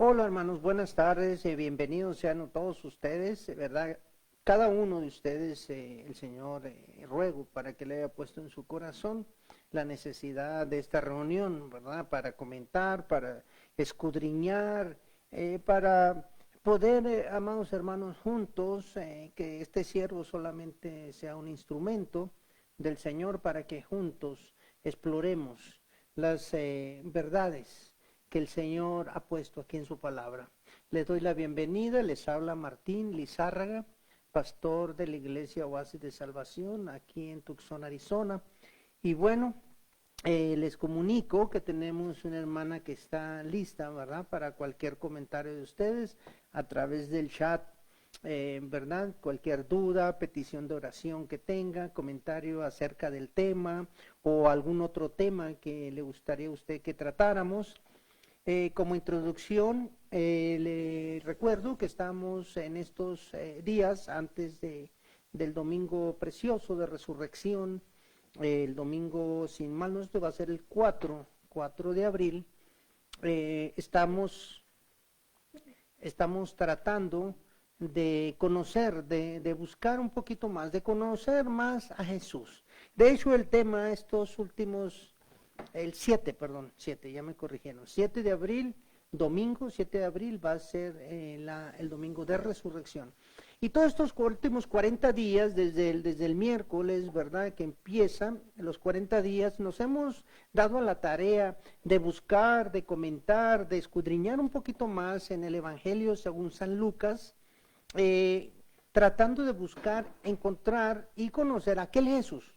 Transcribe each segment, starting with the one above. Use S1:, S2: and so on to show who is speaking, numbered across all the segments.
S1: Hola hermanos, buenas tardes, bienvenidos sean todos ustedes, ¿verdad? Cada uno de ustedes, el Señor, ruego para que le haya puesto en su corazón la necesidad de esta reunión, ¿verdad? Para comentar, para escudriñar, para poder, amados hermanos, juntos, que este siervo solamente sea un instrumento del Señor para que juntos exploremos las verdades que el Señor ha puesto aquí en su palabra. Les doy la bienvenida, les habla Martín Lizárraga, pastor de la Iglesia Oasis de Salvación aquí en Tucson, Arizona. Y bueno, les comunico que tenemos una hermana que está lista, ¿verdad? Para cualquier comentario de ustedes a través del chat, ¿verdad? Cualquier duda, petición de oración que tenga, comentario acerca del tema o algún otro tema que le gustaría a usted que tratáramos. Como introducción, le recuerdo que estamos en estos días antes del domingo precioso de resurrección. El domingo, sin mal no estoy, va a ser el 4 de abril. Estamos tratando de conocer, de buscar un poquito más, de conocer más a Jesús. De hecho, el tema estos últimos... El 7, ya me corrigieron. 7 de abril, domingo 7 de abril va a ser el domingo de resurrección. Y todos estos últimos 40 días, desde el miércoles, ¿verdad? Que empiezan los 40 días, nos hemos dado a la tarea de buscar, de comentar, de escudriñar un poquito más en el Evangelio según San Lucas, tratando de buscar, encontrar y conocer a aquel Jesús,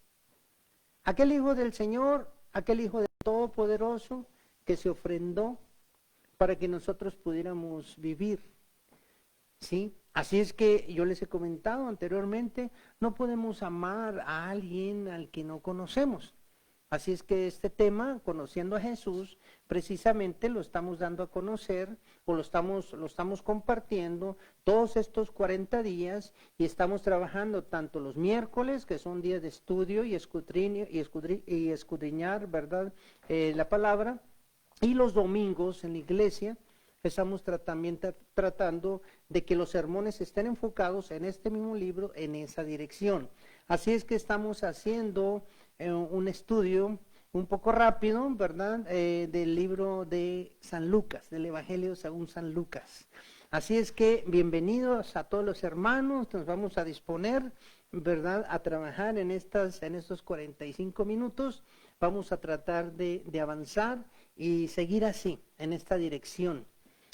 S1: aquel Hijo del Señor, aquel Hijo del Todopoderoso que se ofrendó para que nosotros pudiéramos vivir, ¿sí? Así es que yo les he comentado anteriormente, no podemos amar a alguien al que no conocemos. Así es que este tema, conociendo a Jesús, precisamente lo estamos dando a conocer o lo estamos compartiendo todos estos 40 días y estamos trabajando tanto los miércoles, que son días de estudio y escudriñar, ¿verdad? La palabra, y los domingos en la iglesia. Estamos tratando de que los sermones estén enfocados en este mismo libro, en esa dirección. Así es que estamos haciendo un estudio un poco rápido, ¿verdad? Del libro de San Lucas, del Evangelio según San Lucas. Así es que bienvenidos a todos los hermanos, nos vamos a disponer, ¿verdad? A trabajar en estos 45 minutos. Vamos a tratar de avanzar y seguir así, en esta dirección.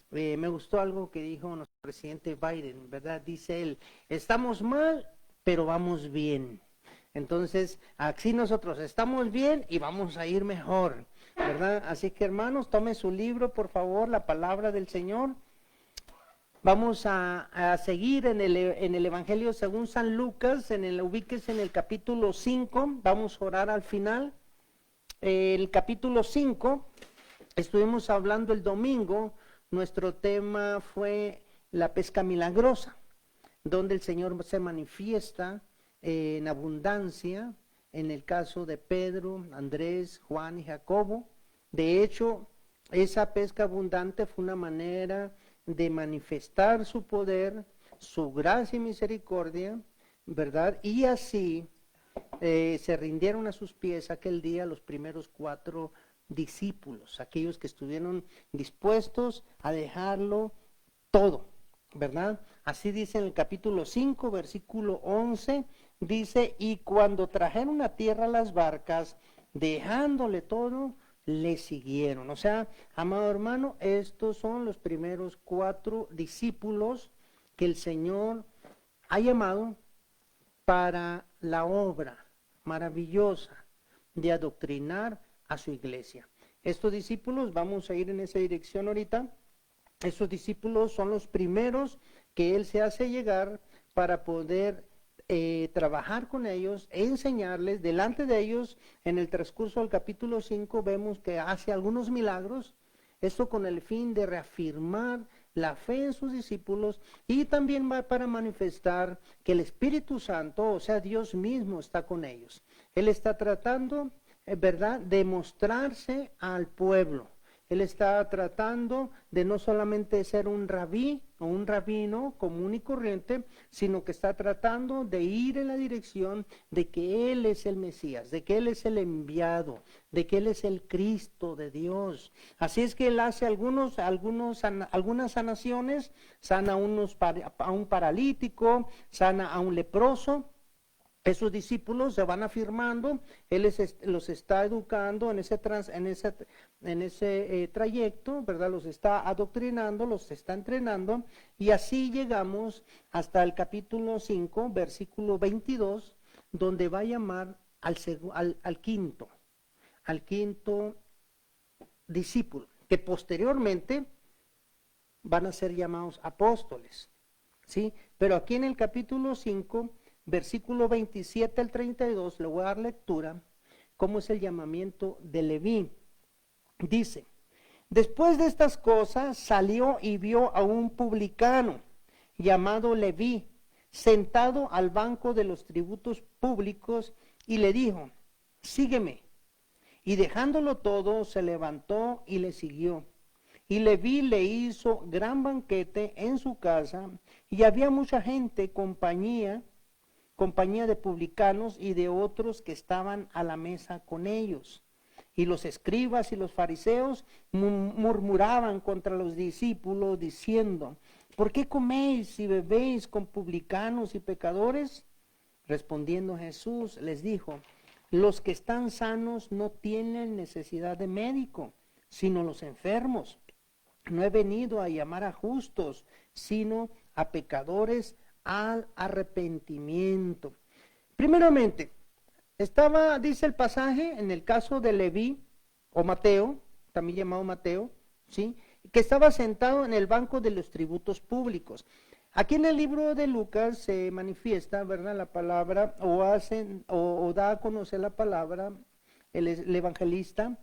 S1: Me gustó algo que dijo nuestro presidente Biden, ¿verdad? Dice él, estamos mal, pero vamos bien. Entonces, así nosotros estamos bien y vamos a ir mejor, ¿verdad? Así que hermanos, tome su libro, por favor, la palabra del Señor. Vamos a seguir en el Evangelio según San Lucas, ubíquese en el capítulo 5, vamos a orar al final. El capítulo 5, estuvimos hablando el domingo. Nuestro tema fue la pesca milagrosa, donde el Señor se manifiesta en abundancia, en el caso de Pedro, Andrés, Juan y Jacobo. De hecho, esa pesca abundante fue una manera de manifestar su poder, su gracia y misericordia, ¿verdad? Y así se rindieron a sus pies aquel día los primeros 4 discípulos, aquellos que estuvieron dispuestos a dejarlo todo, ¿verdad? Así dice en el capítulo 5, versículo 11, dice, y cuando trajeron a tierra las barcas, dejándole todo, le siguieron. O sea, amado hermano, estos son los primeros 4 discípulos que el Señor ha llamado para la obra maravillosa de adoctrinar a su iglesia. Estos discípulos, vamos a ir en esa dirección ahorita, estos discípulos son los primeros que Él se hace llegar para poder trabajar con ellos, enseñarles, delante de ellos, en el transcurso del capítulo 5 vemos que hace algunos milagros, esto con el fin de reafirmar la fe en sus discípulos y también va para manifestar que el Espíritu Santo, o sea, Dios mismo está con ellos. Él está tratando, ¿verdad?, de mostrarse al pueblo. Él está tratando de no solamente ser un rabí o un rabino común y corriente, sino que está tratando de ir en la dirección de que Él es el Mesías, de que Él es el enviado, de que Él es el Cristo de Dios. Así es que Él hace algunas sanaciones, sana a un paralítico, sana a un leproso. Esos discípulos se van afirmando, Él los está educando en ese trayecto, ¿verdad? Los está adoctrinando, los está entrenando, y así llegamos hasta el capítulo 5, versículo 22, donde va a llamar al quinto discípulo, que posteriormente van a ser llamados apóstoles, ¿sí? Pero aquí en el capítulo 5, versículo 27 al 32, le voy a dar lectura, cómo es el llamamiento de Leví. Dice, después de estas cosas salió y vio a un publicano llamado Leví, sentado al banco de los tributos públicos, y le dijo, sígueme. Y dejándolo todo, se levantó y le siguió. Y Leví le hizo gran banquete en su casa, y había mucha gente, compañía de publicanos y de otros que estaban a la mesa con ellos. Y los escribas y los fariseos murmuraban contra los discípulos, diciendo, ¿por qué coméis y bebéis con publicanos y pecadores? Respondiendo Jesús les dijo, los que están sanos no tienen necesidad de médico, sino los enfermos. No he venido a llamar a justos, sino a pecadores al arrepentimiento. Primeramente, dice el pasaje, en el caso de Leví, o Mateo, también llamado Mateo, ¿sí?, que estaba sentado en el banco de los tributos públicos. Aquí en el libro de Lucas se manifiesta, ¿verdad?, la palabra, o da a conocer la palabra, el evangelista,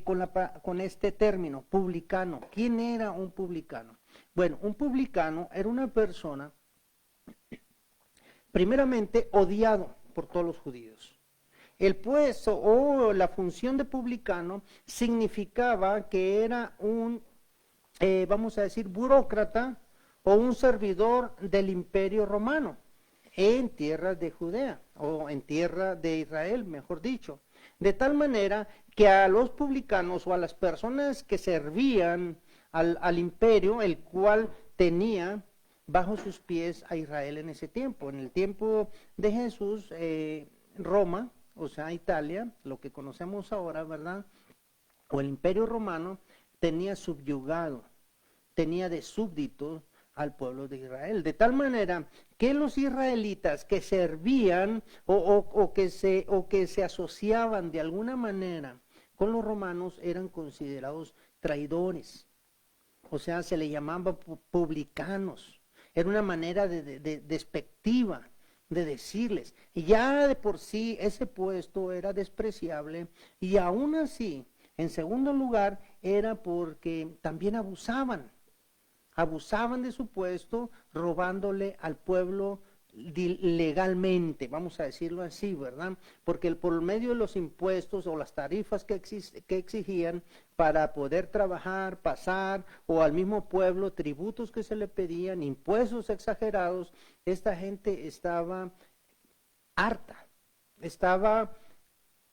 S1: con este término, publicano. ¿Quién era un publicano? Bueno, un publicano era una persona primeramente odiado por todos los judíos. El puesto o la función de publicano significaba que era un, vamos a decir, burócrata o un servidor del Imperio Romano en tierras de Judea o en tierra de Israel, mejor dicho. De tal manera que a los publicanos o a las personas que servían al imperio, el cual tenía bajo sus pies a Israel en ese tiempo. En el tiempo de Jesús, Roma, o sea, Italia, lo que conocemos ahora, ¿verdad?, o el Imperio Romano, tenía subyugado, tenía de súbdito al pueblo de Israel. De tal manera que los israelitas que servían o que se asociaban de alguna manera con los romanos eran considerados traidores. O sea, se le llamaban publicanos. Era una manera despectiva de decirles. Y ya de por sí ese puesto era despreciable, y aún así, en segundo lugar, era porque también abusaban de su puesto, robándole al pueblo legalmente, vamos a decirlo así, ¿verdad? Porque por medio de los impuestos o las tarifas que exigían para poder trabajar, pasar, o al mismo pueblo, tributos que se le pedían, impuestos exagerados, esta gente estaba harta, estaba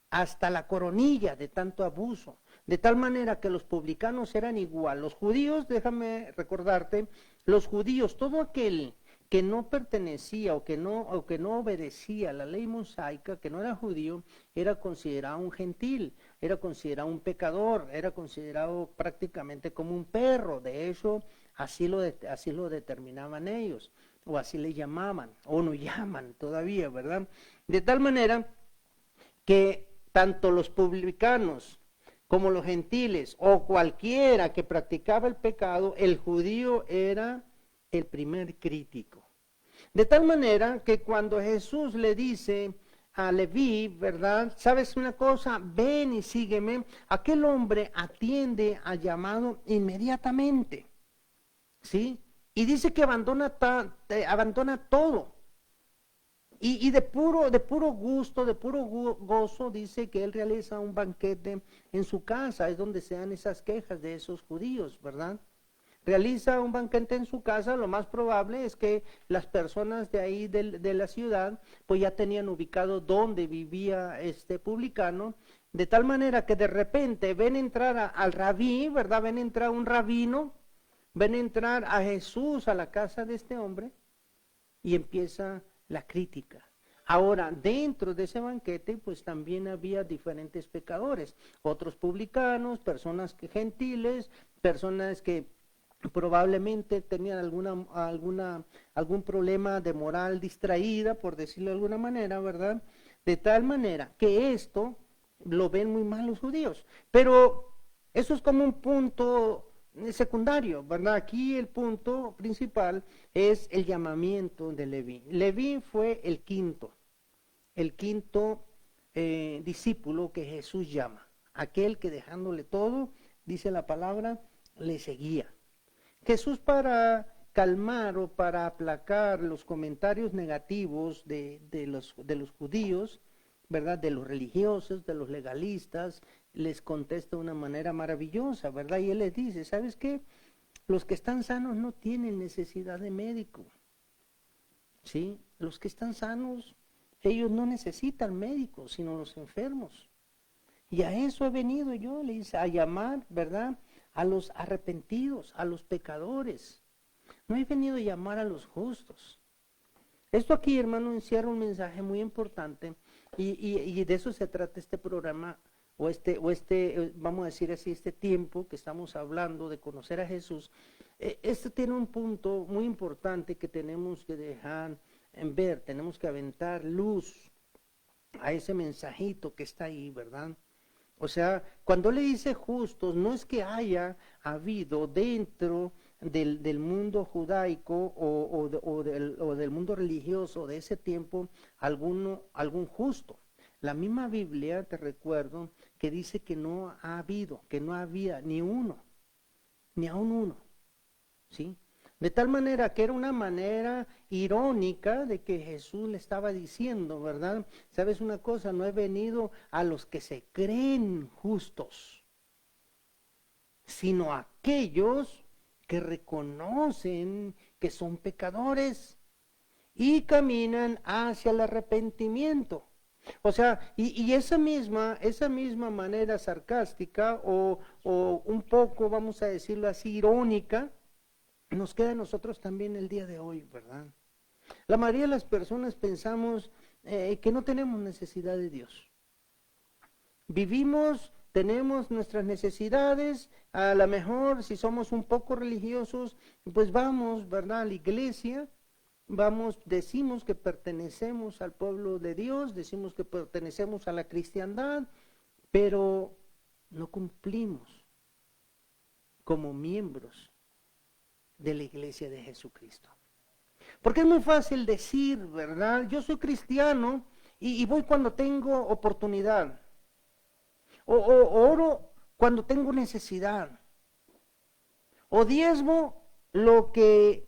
S1: hasta la coronilla de tanto abuso. De tal manera que los publicanos eran igual. Los judíos, déjame recordarte, los judíos, todo aquel que no pertenecía o que no obedecía a la ley mosaica, que no era judío, era considerado un gentil, era considerado un pecador, era considerado prácticamente como un perro. De hecho, así lo determinaban ellos, o así le llamaban, o no llaman todavía, ¿verdad? De tal manera que tanto los publicanos como los gentiles o cualquiera que practicaba el pecado, el judío era el primer crítico. De tal manera que cuando Jesús le dice a Leví, ¿verdad?, ¿sabes una cosa? Ven y sígueme. Aquel hombre atiende al llamado inmediatamente, ¿sí? Y dice que abandona todo Y de puro gusto, de puro gozo, dice que él realiza un banquete en su casa, es donde se dan esas quejas de esos judíos, ¿verdad? Realiza un banquete en su casa, lo más probable es que las personas de ahí de la ciudad, pues ya tenían ubicado dónde vivía este publicano, de tal manera que de repente ven entrar al rabí, ¿verdad? Ven entrar un rabino, ven entrar a Jesús a la casa de este hombre y empieza la crítica. Ahora, dentro de ese banquete, pues también había diferentes pecadores, otros publicanos, personas gentiles, personas que probablemente tenían algún problema de moral distraída, por decirlo de alguna manera, ¿verdad? De tal manera que esto lo ven muy mal los judíos. Pero eso es como un punto secundario, ¿verdad? Aquí el punto principal es el llamamiento de Leví. Leví fue el quinto discípulo que Jesús llama, aquel que dejándole todo, dice la palabra, le seguía. Jesús, para calmar o para aplacar los comentarios negativos de los judíos, ¿verdad? De los religiosos, de los legalistas, les contesta de una manera maravillosa, ¿verdad? Y él les dice, ¿sabes qué? Los que están sanos no tienen necesidad de médico, ¿sí? Los que están sanos, ellos no necesitan médicos, sino los enfermos. Y a eso he venido yo, le dice, a llamar, ¿verdad? A los arrepentidos, a los pecadores. No he venido a llamar a los justos. Esto aquí, hermano, encierra un mensaje muy importante y de eso se trata este programa vamos a decir así, este tiempo que estamos hablando de conocer a Jesús. Este tiene un punto muy importante que tenemos que dejar en ver, tenemos que aventar luz a ese mensajito que está ahí, ¿verdad? O sea, cuando le dice justos, no es que haya habido dentro del mundo judaico o del mundo religioso de ese tiempo algún justo. La misma Biblia, te recuerdo, que dice que no ha habido, que no había ni uno, ni aun uno, ¿sí? De tal manera que era una manera irónica de que Jesús le estaba diciendo, ¿verdad? ¿Sabes una cosa? No he venido a los que se creen justos, sino a aquellos que reconocen que son pecadores y caminan hacia el arrepentimiento. O sea, y esa misma manera sarcástica o un poco, vamos a decirlo así, irónica, nos queda a nosotros también el día de hoy, ¿verdad? La mayoría de las personas pensamos que no tenemos necesidad de Dios. Vivimos, tenemos nuestras necesidades, a lo mejor si somos un poco religiosos, pues vamos, ¿verdad?, a la iglesia, vamos, decimos que pertenecemos al pueblo de Dios, decimos que pertenecemos a la cristiandad, pero no cumplimos como miembros de la iglesia de Jesucristo. Porque es muy fácil decir, ¿verdad? Yo soy cristiano y voy cuando tengo oportunidad. O oro cuando tengo necesidad. O diezmo lo que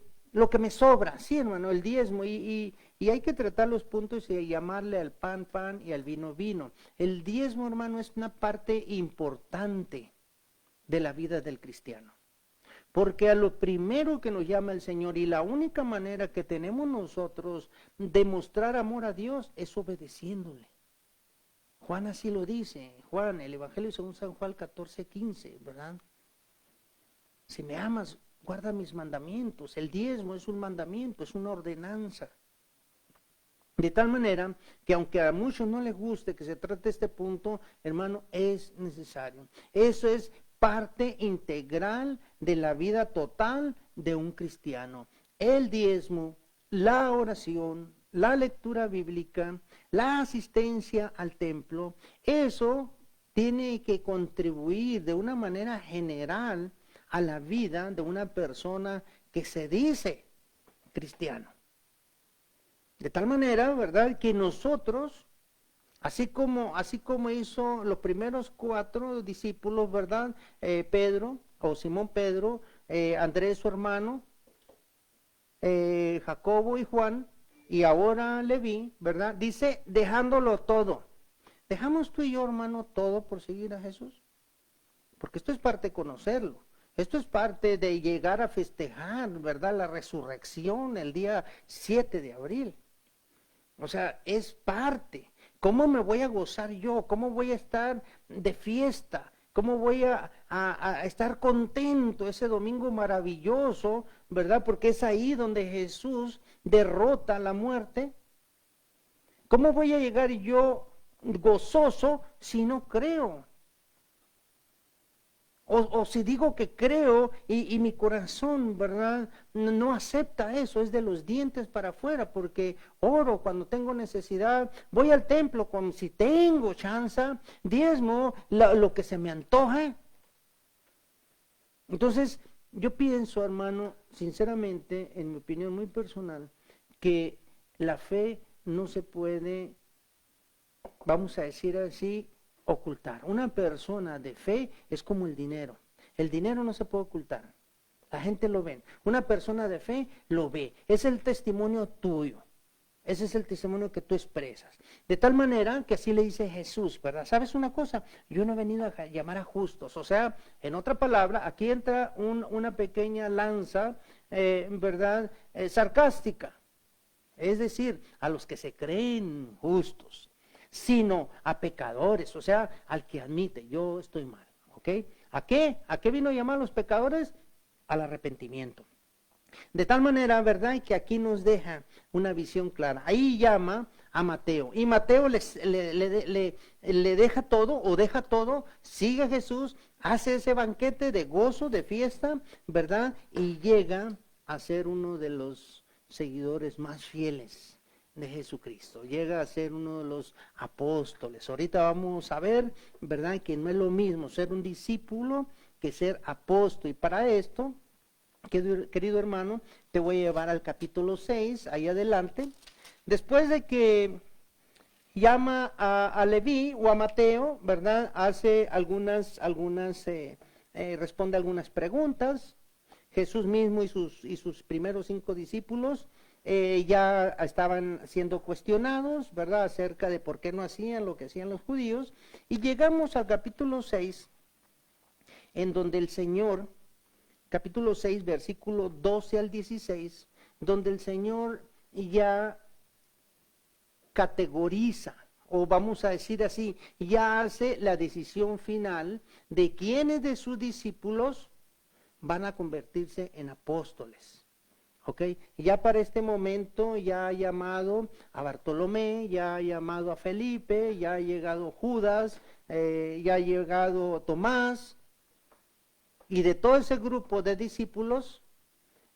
S1: me sobra. Sí, hermano, el diezmo. Y hay que tratar los puntos y llamarle al pan, pan y al vino, vino. El diezmo, hermano, es una parte importante de la vida del cristiano. Porque a lo primero que nos llama el Señor y la única manera que tenemos nosotros de mostrar amor a Dios es obedeciéndole. Juan así lo dice, Juan, el Evangelio según San Juan 14:15, ¿verdad? Si me amas, guarda mis mandamientos. El diezmo es un mandamiento, es una ordenanza. De tal manera que aunque a muchos no les guste que se trate este punto, hermano, es necesario. Eso es parte integral de la vida total de un cristiano. El diezmo, la oración, la lectura bíblica, la asistencia al templo, eso tiene que contribuir de una manera general a la vida de una persona que se dice cristiano. De tal manera, ¿verdad?, que nosotros, así como hizo los primeros 4 discípulos, ¿verdad? Pedro, o Simón Pedro, Andrés su hermano, Jacobo y Juan, y ahora Leví, ¿verdad? Dice, dejándolo todo. ¿Dejamos tú y yo, hermano, todo por seguir a Jesús? Porque esto es parte de conocerlo. Esto es parte de llegar a festejar, ¿verdad? La resurrección el día 7 de abril. O sea, es parte. ¿Cómo me voy a gozar yo? ¿Cómo voy a estar de fiesta? ¿Cómo voy a estar contento ese domingo maravilloso, ¿verdad? Porque es ahí donde Jesús derrota la muerte. ¿Cómo voy a llegar yo gozoso si no creo? O si digo que creo y mi corazón, ¿verdad? No acepta eso, es de los dientes para afuera, porque oro cuando tengo necesidad, voy al templo como si tengo chance, diezmo lo que se me antoja. Entonces, yo pienso, hermano, sinceramente, en mi opinión muy personal, que la fe no se puede, vamos a decir así, ocultar. Una persona de fe es como el dinero. El dinero no se puede ocultar. La gente lo ve. Una persona de fe lo ve. Es el testimonio tuyo. Ese es el testimonio que tú expresas. De tal manera que así le dice Jesús, ¿verdad? ¿Sabes una cosa? Yo no he venido a llamar a justos. O sea, en otra palabra, aquí entra una pequeña lanza, ¿verdad? Sarcástica. Es decir, a los que se creen justos, sino a pecadores, o sea, al que admite, yo estoy mal, ¿ok? ¿A qué? ¿A qué vino a llamar a los pecadores? Al arrepentimiento. De tal manera, ¿verdad? Que aquí nos deja una visión clara. Ahí llama a Mateo, y Mateo le deja todo, o deja todo, sigue a Jesús, hace ese banquete de gozo, de fiesta, ¿verdad? Y llega a ser uno de los seguidores más fieles de Jesucristo, llega a ser uno de los apóstoles. Ahorita vamos a ver, ¿verdad? Que no es lo mismo ser un discípulo que ser apóstol. Y para esto, querido hermano, te voy a llevar al capítulo 6, ahí adelante. Después de que llama a Leví o a Mateo, ¿verdad? Hace responde algunas preguntas. Jesús mismo y sus primeros 5 discípulos ya estaban siendo cuestionados, ¿verdad? Acerca de por qué no hacían lo que hacían los judíos. Y llegamos al capítulo 6, en donde el Señor, capítulo 6, versículo 12 al 16, donde el Señor ya categoriza, o vamos a decir así, ya hace la decisión final de quiénes de sus discípulos van a convertirse en apóstoles. ¿Ok? Ya para este momento ya ha llamado a Bartolomé, ya ha llamado a Felipe, ya ha llegado Judas, ya ha llegado Tomás, y de todo ese grupo de discípulos,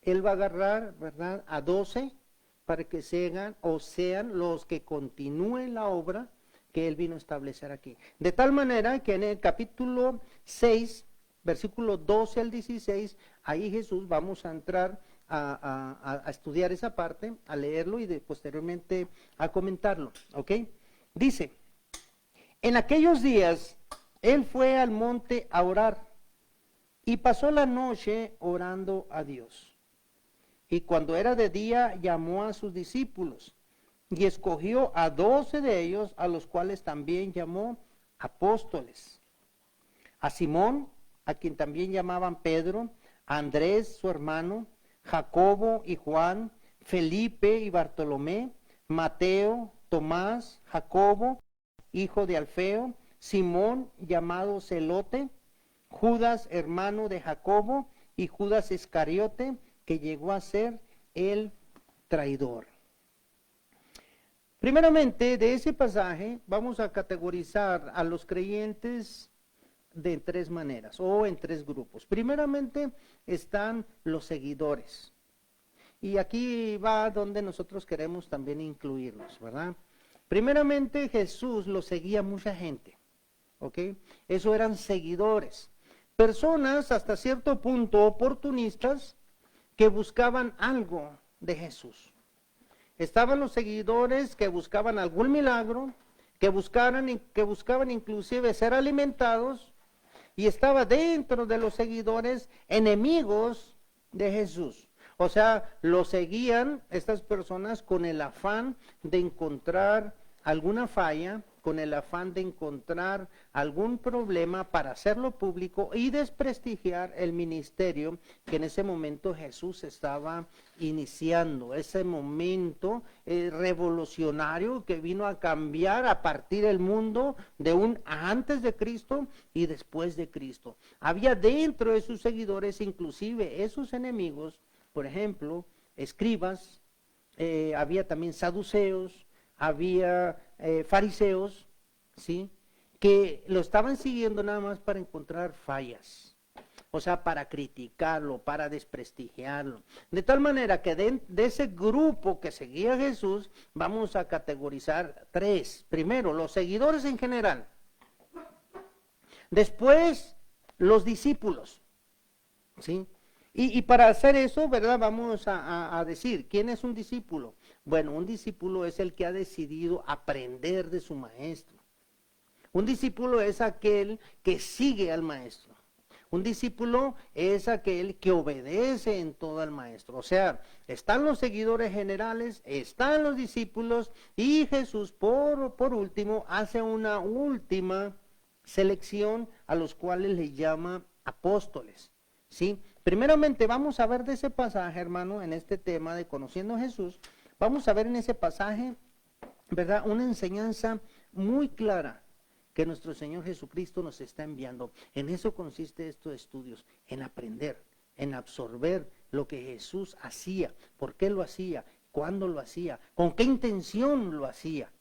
S1: él va a agarrar, ¿verdad?, a 12 para que sean los que continúen la obra que él vino a establecer aquí. De tal manera que en el capítulo 6, versículo 12 al 16, ahí Jesús, vamos a entrar a estudiar esa parte, a leerlo y posteriormente a comentarlo, ¿ok? Dice, en aquellos días, él fue al monte a orar y pasó la noche orando a Dios. Y cuando era de día, llamó a sus discípulos y escogió a 12 de ellos, a los cuales también llamó apóstoles. A Simón, a quien también llamaban Pedro, a Andrés, su hermano, Jacobo y Juan, Felipe y Bartolomé, Mateo, Tomás, Jacobo, hijo de Alfeo, Simón, llamado Celote, Judas, hermano de Jacobo, y Judas Iscariote, que llegó a ser el traidor. Primeramente, de ese pasaje vamos a categorizar a los creyentes de 3 maneras o en 3 grupos. Primeramente están los seguidores. Y aquí va donde nosotros queremos también incluirnos, ¿verdad? Primeramente Jesús lo seguía mucha gente, ¿ok? Eso eran seguidores. Personas hasta cierto punto oportunistas que buscaban algo de Jesús. Estaban los seguidores que buscaban algún milagro, que buscaban inclusive ser alimentados, y estaba dentro de los seguidores enemigos de Jesús. O sea, lo seguían estas personas con el afán de encontrar alguna falla, con el afán de encontrar algún problema para hacerlo público y desprestigiar el ministerio que en ese momento Jesús estaba iniciando, ese momento revolucionario que vino a cambiar, a partir el mundo de un antes de Cristo y después de Cristo. Había dentro de sus seguidores, inclusive esos enemigos, por ejemplo, escribas, había también saduceos, había fariseos, ¿sí?, que lo estaban siguiendo nada más para encontrar fallas, o sea, para criticarlo, para desprestigiarlo. De tal manera que de ese grupo que seguía a Jesús, vamos a categorizar tres. Primero, los seguidores en general. Después, los discípulos, ¿sí? Y para hacer eso, ¿verdad? Vamos a decir, ¿quién es un discípulo? Bueno, un discípulo es el que ha decidido aprender de su maestro. Un discípulo es aquel que sigue al maestro. Un discípulo es aquel que obedece en todo al maestro. O sea, están los seguidores generales, están los discípulos y Jesús por último hace una última selección a los cuales le llama apóstoles, ¿sí? Primeramente vamos a ver de ese pasaje, hermano, en este tema de conociendo a Jesús, vamos a ver en ese pasaje, ¿verdad?, una enseñanza muy clara que nuestro Señor Jesucristo nos está enviando. En eso consiste estos estudios, en aprender, en absorber lo que Jesús hacía, por qué lo hacía, cuándo lo hacía, con qué intención lo hacía,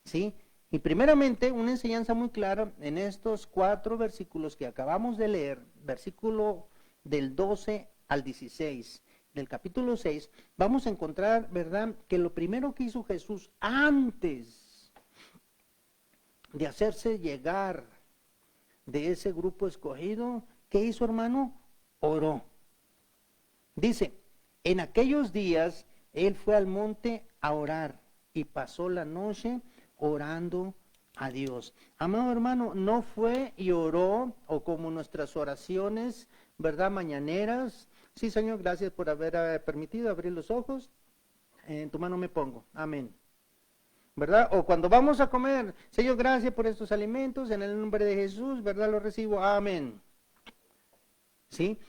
S1: ¿sí? Y primeramente una enseñanza muy clara en estos 4 versículos que acabamos de leer, versículo del 12 al 16 del capítulo 6, vamos a encontrar, ¿verdad?, que lo primero que hizo Jesús antes de hacerse llegar de ese grupo escogido, ¿qué hizo, hermano? Oró. Dice, en aquellos días él fue al monte a orar y pasó la noche orando a Dios. Amado hermano, no fue y oró, o como nuestras oraciones, ¿verdad?, mañaneras. Sí, Señor, gracias por haber permitido abrir los ojos. En tu mano me pongo. Amén. ¿Verdad? O cuando vamos a comer, Señor, gracias por estos alimentos, en el nombre de Jesús, ¿verdad?, lo recibo. Amén. ¿Sí?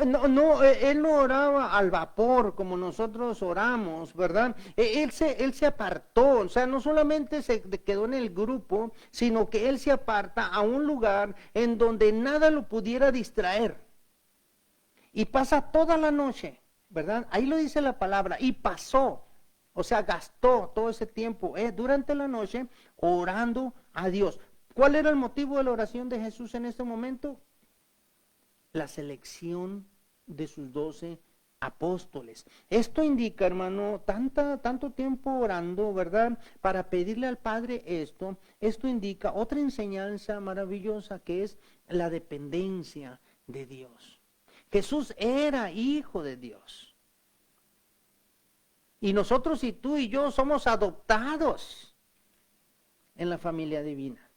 S1: No, él no oraba al vapor como nosotros oramos, ¿verdad? Él se apartó, o sea, no solamente se quedó en el grupo, sino que él se aparta a un lugar en donde nada lo pudiera distraer. Y pasa toda la noche, ¿verdad? Ahí lo dice la palabra, y pasó, o sea, gastó todo ese tiempo durante la noche orando a Dios. ¿Cuál era el motivo de la oración de Jesús en este momento? La selección de sus 12 apóstoles. Esto indica, hermano, tanto tiempo orando, ¿verdad?, para pedirle al Padre esto indica otra enseñanza maravillosa que es la dependencia de Dios. Jesús era hijo de Dios. Y nosotros, y tú y yo, somos adoptados en la familia divina.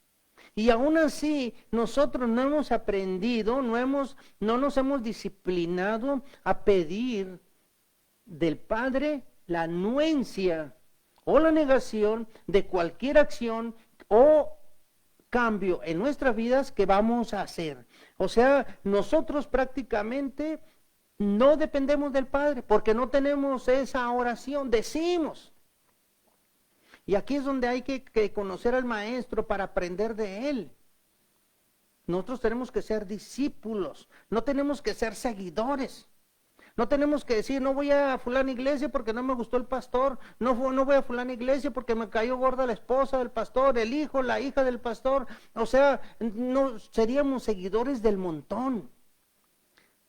S1: Y aún así, nosotros no hemos aprendido, no nos hemos disciplinado a pedir del Padre la anuencia o la negación de cualquier acción o cambio en nuestras vidas que vamos a hacer. O sea, nosotros prácticamente no dependemos del Padre porque no tenemos esa oración, decimos. Y aquí es donde hay que conocer al Maestro para aprender de Él. Nosotros tenemos que ser discípulos, no tenemos que ser seguidores. No tenemos que decir, no voy a fulana iglesia porque no me gustó el pastor, no voy a fulana iglesia porque me cayó gorda la esposa del pastor, el hijo, la hija del pastor. O sea, no seríamos seguidores del montón.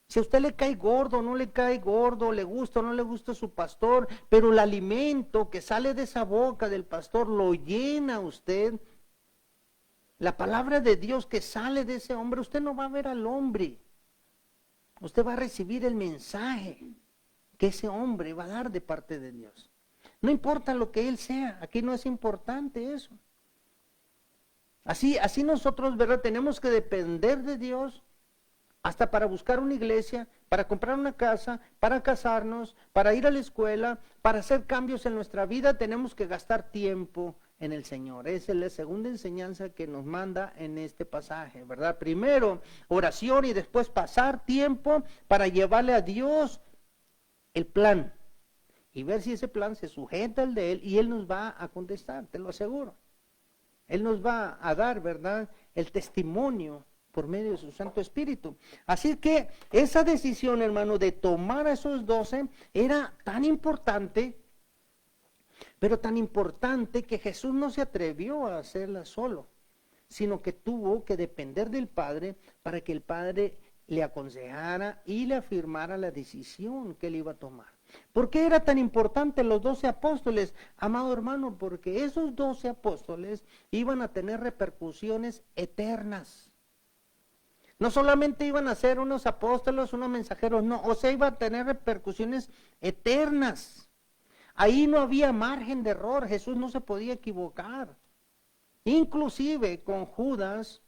S1: Si a usted le cae gordo, no le cae gordo, le gusta o no le gusta su pastor, pero el alimento que sale de esa boca del pastor lo llena a usted. La palabra de Dios que sale de ese hombre, usted no va a ver al hombre. Usted va a recibir el mensaje que ese hombre va a dar de parte de Dios. No importa lo que él sea, aquí no es importante eso. Así nosotros, ¿verdad?, tenemos que depender de Dios hasta para buscar una iglesia, para comprar una casa, para casarnos, para ir a la escuela, para hacer cambios en nuestra vida, tenemos que gastar tiempo en el Señor. Esa es la segunda enseñanza que nos manda en este pasaje, ¿verdad? Primero oración y después pasar tiempo para llevarle a Dios el plan y ver si ese plan se sujeta al de Él y Él nos va a contestar, te lo aseguro. Él nos va a dar, ¿verdad?, el testimonio por medio de su Santo Espíritu. Así que esa decisión, hermano, de tomar a esos 12 era tan importante, pero tan importante que Jesús no se atrevió a hacerla solo, sino que tuvo que depender del Padre para que el Padre le aconsejara y le afirmara la decisión que él iba a tomar. ¿Por qué era tan importante los 12 apóstoles, amado hermano? Porque esos 12 apóstoles iban a tener repercusiones eternas. No solamente iban a ser unos apóstoles, unos mensajeros, no, o sea, iba a tener repercusiones eternas. Ahí no había margen de error, Jesús no se podía equivocar. Inclusive con Judas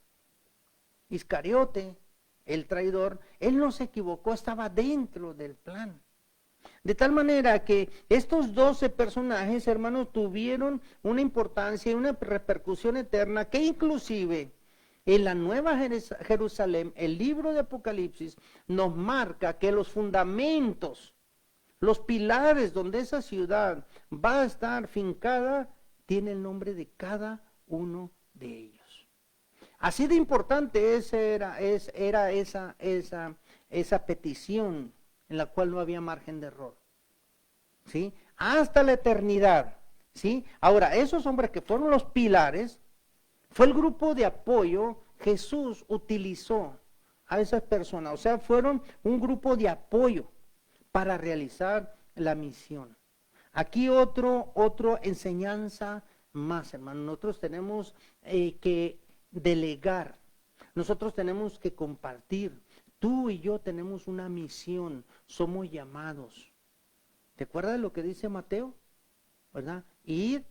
S1: Iscariote, el traidor, él no se equivocó, estaba dentro del plan. De tal manera que estos 12 personajes, hermanos, tuvieron una importancia y una repercusión eterna que inclusive en la Nueva Jerusalén, el libro de Apocalipsis, nos marca que los fundamentos, los pilares donde esa ciudad va a estar fincada, tiene el nombre de cada uno de ellos. Así de importante era esa petición en la cual no había margen de error, ¿sí? Hasta la eternidad, ¿sí? Ahora, esos hombres que fueron los pilares, fue el grupo de apoyo. Jesús utilizó a esas personas, o sea, fueron un grupo de apoyo para realizar la misión. Aquí otro enseñanza más, hermano. Nosotros tenemos que delegar, nosotros tenemos que compartir. Tú y yo tenemos una misión, somos llamados. ¿Te acuerdas de lo que dice Mateo? ¿Verdad? Ir,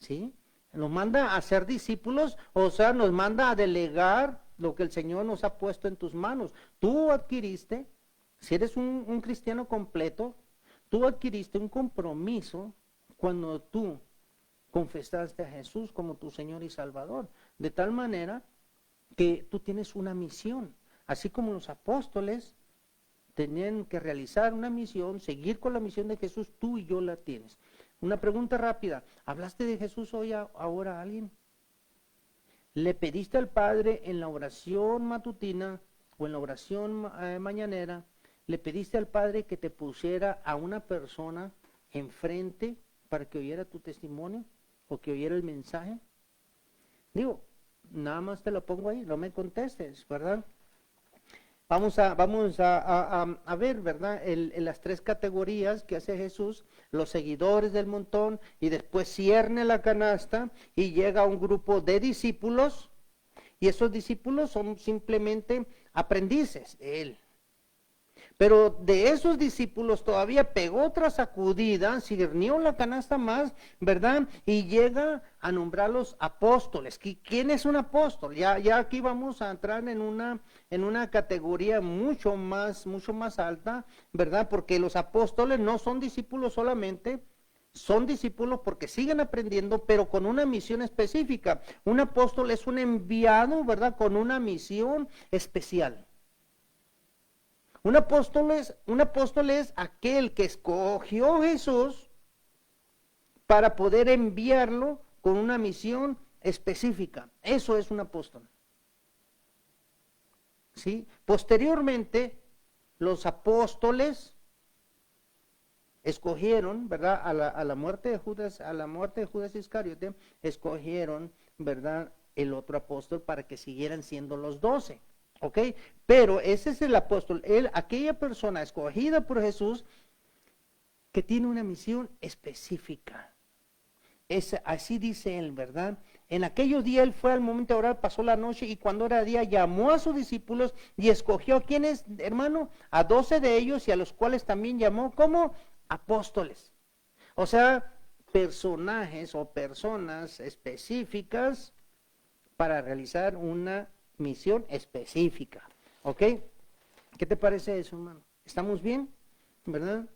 S1: ¿sí? Nos manda a ser discípulos, o sea, nos manda a delegar lo que el Señor nos ha puesto en tus manos. Tú adquiriste, si eres un cristiano completo, tú adquiriste un compromiso cuando tú confesaste a Jesús como tu Señor y Salvador. De tal manera que tú tienes una misión, así como los apóstoles tenían que realizar una misión, seguir con la misión de Jesús, tú y yo la tienes. Una pregunta rápida, ¿hablaste de Jesús hoy ahora a alguien? ¿Le pediste al Padre en la oración matutina o en la oración mañanera, le pediste al Padre que te pusiera a una persona enfrente para que oyera tu testimonio o que oyera el mensaje? Digo, nada más te lo pongo ahí, no me contestes, ¿verdad? Vamos a ver, ¿verdad? Las tres categorías que hace Jesús, los seguidores del montón, y después cierne la canasta y llega un grupo de discípulos, y esos discípulos son simplemente aprendices de él. Pero de esos discípulos todavía pegó otra sacudida, cirnió la canasta más, ¿verdad? Y llega a nombrar los apóstoles. ¿Quién es un apóstol? Ya aquí vamos a entrar en una categoría mucho más alta, ¿verdad? Porque los apóstoles no son discípulos solamente, son discípulos porque siguen aprendiendo, pero con una misión específica. Un apóstol es un enviado, ¿verdad? Con una misión especial. Un apóstol es aquel que escogió Jesús para poder enviarlo con una misión específica. Eso es un apóstol. ¿Sí? Posteriormente, los apóstoles escogieron, ¿verdad? A la muerte de Judas Iscariote, escogieron, ¿verdad?, el otro apóstol para que siguieran siendo los 12. ¿Ok? Pero ese es el apóstol, aquella persona escogida por Jesús que tiene una misión específica. Así dice él, ¿verdad? En aquellos días él fue al momento de orar, pasó la noche y cuando era día llamó a sus discípulos y escogió a quienes, hermano, a 12 de ellos y a los cuales también llamó como apóstoles. O sea, personajes o personas específicas para realizar una misión específica. ¿Ok? ¿Qué te parece eso, hermano? ¿Estamos bien? ¿Verdad?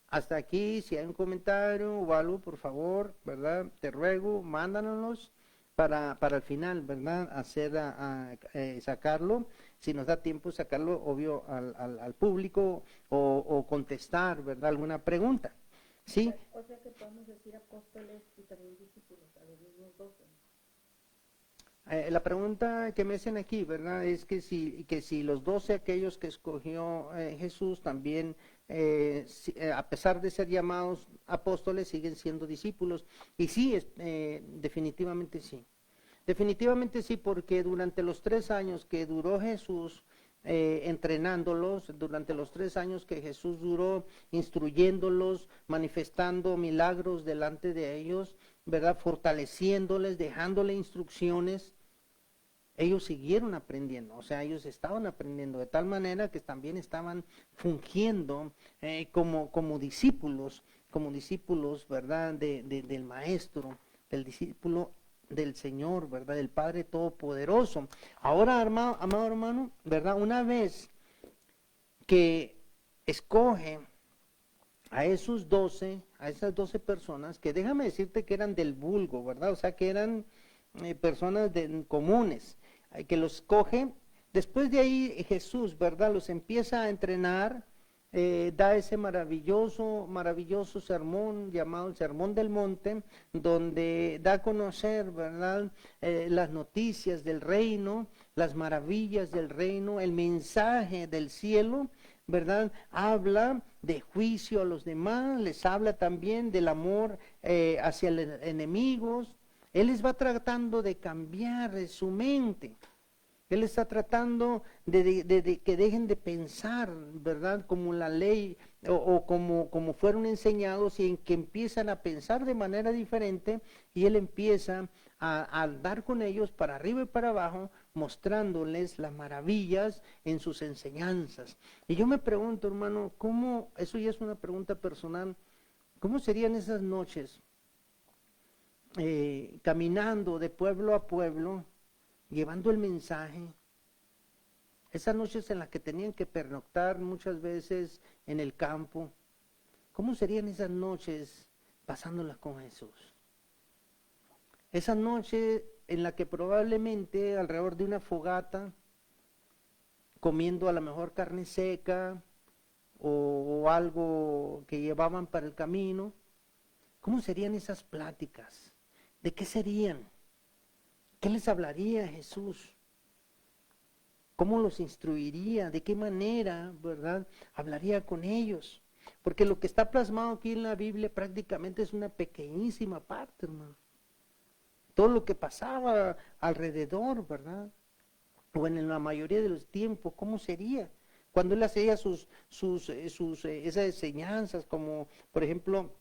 S1: Hasta aquí, si hay un comentario o algo, por favor, ¿verdad? Te ruego, mándanos para el final, ¿verdad? Sacarlo, si nos da tiempo, sacarlo, obvio, al público o contestar, ¿verdad? Alguna pregunta, ¿sí?
S2: O sea que podemos decir apóstoles y también discípulos, a los mismos 12.
S1: La pregunta que me hacen aquí, ¿verdad? Es que si los 12 aquellos que escogió Jesús también, a pesar de ser llamados apóstoles, siguen siendo discípulos. Y sí, definitivamente sí. Definitivamente sí, porque durante los 3 años que duró Jesús entrenándolos, durante los 3 años que Jesús duró instruyéndolos, manifestando milagros delante de ellos, ¿verdad? Fortaleciéndoles, dejándole instrucciones, ellos siguieron aprendiendo, o sea, ellos estaban aprendiendo de tal manera que también estaban fungiendo como discípulos, ¿verdad? Del Maestro, del discípulo del Señor, ¿verdad? Del Padre Todopoderoso. Ahora, amado hermano, ¿verdad? Una vez que escoge a esos 12, a esas 12 personas, que déjame decirte que eran del vulgo, ¿verdad? O sea, que eran personas comunes, que los coge. Después de ahí Jesús, ¿verdad? Los empieza a entrenar, da ese maravilloso sermón llamado el Sermón del Monte, donde da a conocer, ¿verdad? Las noticias del reino, las maravillas del reino, el mensaje del cielo, ¿verdad? Habla de juicio a los demás, les habla también del amor hacia los enemigos. Él les va tratando de cambiar su mente. Él está tratando de que dejen de pensar, ¿verdad? Como la ley o como fueron enseñados, y en que empiezan a pensar de manera diferente, y Él empieza a andar con ellos para arriba y para abajo, mostrándoles las maravillas en sus enseñanzas. Y yo me pregunto, hermano, eso ya es una pregunta personal, ¿cómo serían esas noches caminando de pueblo a pueblo, llevando el mensaje? Esas noches en las que tenían que pernoctar muchas veces en el campo, ¿cómo serían esas noches pasándolas con Jesús? Esa noche en la que probablemente alrededor de una fogata, comiendo a lo mejor carne seca o algo que llevaban para el camino, ¿cómo serían esas pláticas? ¿De qué serían? ¿Qué les hablaría Jesús? ¿Cómo los instruiría? ¿De qué manera, verdad, hablaría con ellos? Porque lo que está plasmado aquí en la Biblia prácticamente es una pequeñísima parte, hermano. Todo lo que pasaba alrededor, ¿verdad? O en la mayoría de los tiempos, ¿cómo sería? Cuando él hacía esas enseñanzas, como por ejemplo,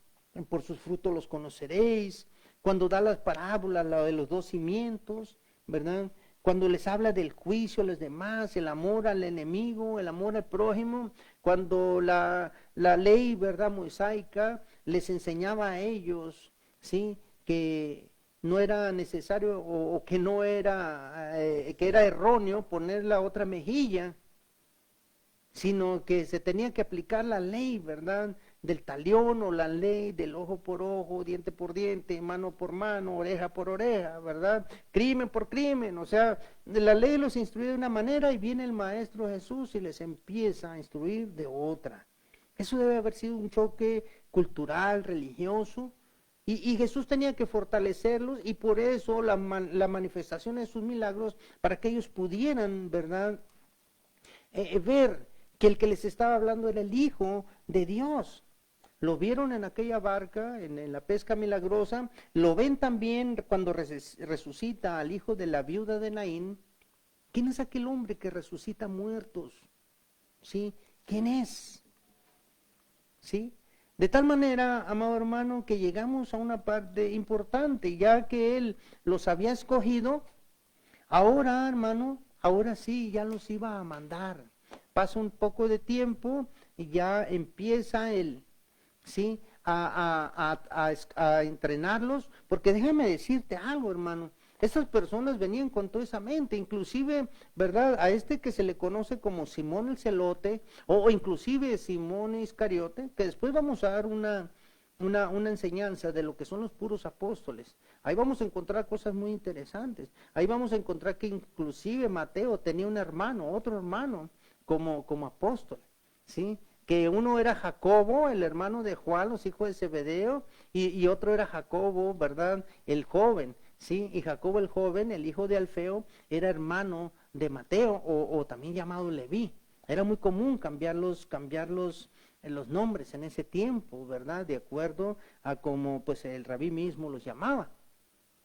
S1: por sus frutos los conoceréis. Cuando da las parábolas, la de los 2 cimientos, ¿verdad? Cuando les habla del juicio a los demás, el amor al enemigo, el amor al prójimo. Cuando la ley, ¿verdad?, mosaica les enseñaba a ellos, ¿sí?, que no era necesario o que no era, que era erróneo poner la otra mejilla, sino que se tenía que aplicar la ley, ¿verdad?, del talión, o la ley del ojo por ojo, diente por diente, mano por mano, oreja por oreja, ¿verdad? Crimen por crimen. O sea, la ley los instruye de una manera y viene el Maestro Jesús y les empieza a instruir de otra. Eso debe haber sido un choque cultural, religioso, y Jesús tenía que fortalecerlos, y por eso la manifestación de sus milagros, para que ellos pudieran, ¿verdad?, ver que el que les estaba hablando era el Hijo de Dios. Lo vieron en aquella barca, en la pesca milagrosa. Lo ven también cuando resucita al hijo de la viuda de Naín. ¿Quién es aquel hombre que resucita muertos? ¿Sí? ¿Quién es? ¿Sí? De tal manera, amado hermano, que llegamos a una parte importante, ya que Él los había escogido. Ahora, hermano, ahora sí, ya los iba a mandar. Pasa un poco de tiempo y ya empieza Él, ¿sí?, a entrenarlos, porque déjame decirte algo, hermano, Estas personas venían con toda esa mente, inclusive, ¿verdad? A este que se le conoce como Simón el Celote, o inclusive Simón Iscariote, que después vamos a dar una enseñanza de lo que son los puros apóstoles. Ahí vamos a encontrar cosas muy interesantes. Ahí vamos a encontrar que inclusive Mateo tenía un hermano, otro hermano, como apóstol, ¿sí? Que uno era Jacobo, el hermano de Juan, los hijos de Zebedeo, y otro era Jacobo, ¿verdad? El joven, ¿sí? Y Jacobo el joven, el hijo de Alfeo, era hermano de Mateo, o también llamado Leví. Era muy común cambiar los nombres en ese tiempo, ¿verdad? De acuerdo a como pues el rabí mismo los llamaba.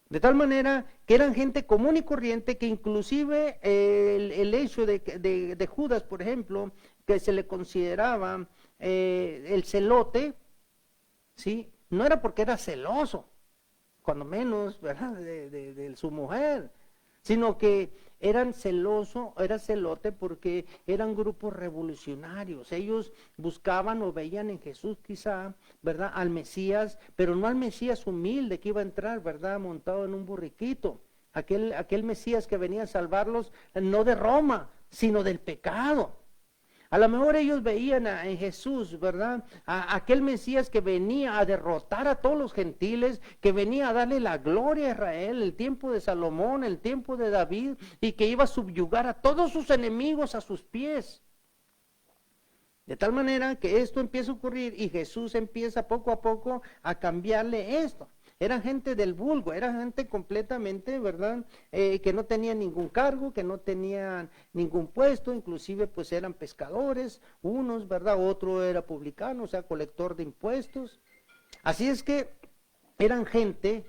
S1: De tal manera que eran gente común y corriente, que inclusive el hecho de Judas, por ejemplo, que se le consideraba el celote, ¿sí? No era porque era celoso, cuando menos, ¿verdad? De su mujer, sino que era celote porque eran grupos revolucionarios. Ellos buscaban o veían en Jesús quizá, ¿verdad? Al Mesías, pero no al Mesías humilde que iba a entrar, ¿verdad? Montado en un burriquito. Aquel Mesías que venía a salvarlos, no de Roma, sino del pecado. A lo mejor ellos veían en Jesús, ¿verdad? A aquel Mesías que venía a derrotar a todos los gentiles, que venía a darle la gloria a Israel, el tiempo de Salomón, el tiempo de David, y que iba a subyugar a todos sus enemigos a sus pies. De tal manera que esto empieza a ocurrir y Jesús empieza poco a poco a cambiarle esto. Eran gente del vulgo, era gente completamente, ¿verdad? Que no tenían ningún cargo, que no tenían ningún puesto, inclusive pues eran pescadores, unos, ¿verdad? Otro era publicano, o sea, colector de impuestos. Así es que eran gente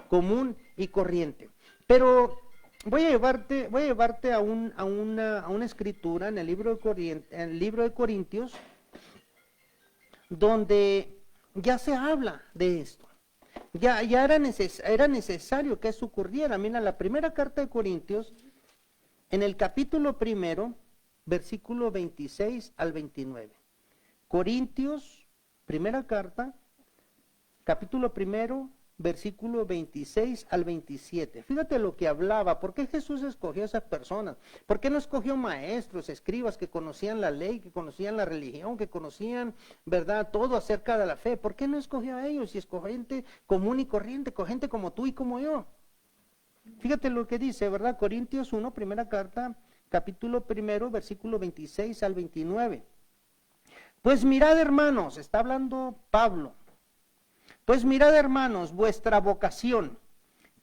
S1: común y corriente. Pero voy a llevarte a una escritura en el libro de Corintios, donde ya se habla de esto. Ya era necesario que eso ocurriera. Mira, la primera carta de Corintios, en el capítulo 1, versículo 26 al 29. Corintios, primera carta, capítulo 1, versículo 26 al 27. Fíjate lo que hablaba. ¿Por qué Jesús escogió a esas personas? ¿Por qué no escogió maestros, escribas que conocían la ley, que conocían la religión, que conocían, ¿verdad?, todo acerca de la fe? ¿Por qué no escogió a ellos y escogió gente común y corriente, gente como tú y como yo? Fíjate lo que dice, ¿verdad? Corintios 1, primera carta, capítulo 1, versículo 26 al 29. Pues mirad, hermanos, está hablando Pablo. Pues mirad, hermanos, vuestra vocación,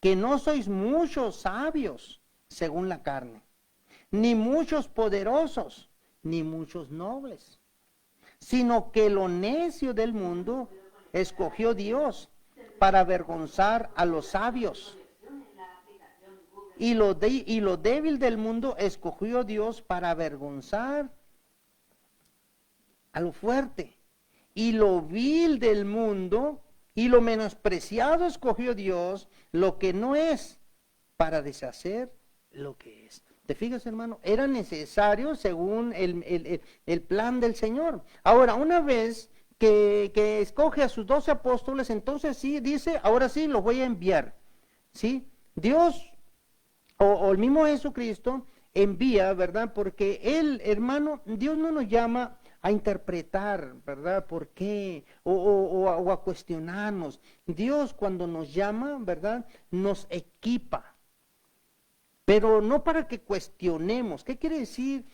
S1: que no sois muchos sabios según la carne, ni muchos poderosos, ni muchos nobles, sino que lo necio del mundo escogió Dios para avergonzar a los sabios, y lo débil del mundo escogió Dios para avergonzar a lo fuerte, y lo vil del mundo y lo menospreciado escogió Dios, lo que no es, para deshacer lo que es. ¿Te fijas, hermano? Era necesario según el plan del Señor. Ahora, una vez que escoge a sus 12 apóstoles, entonces sí, dice, ahora sí los voy a enviar. ¿Sí? Dios, o el mismo Jesucristo, envía, ¿verdad? Porque Él, hermano, Dios no nos llama a interpretar, ¿verdad? ¿Por qué? O a cuestionarnos. Dios cuando nos llama, ¿verdad? Nos equipa. Pero no para que cuestionemos. ¿Qué quiere decir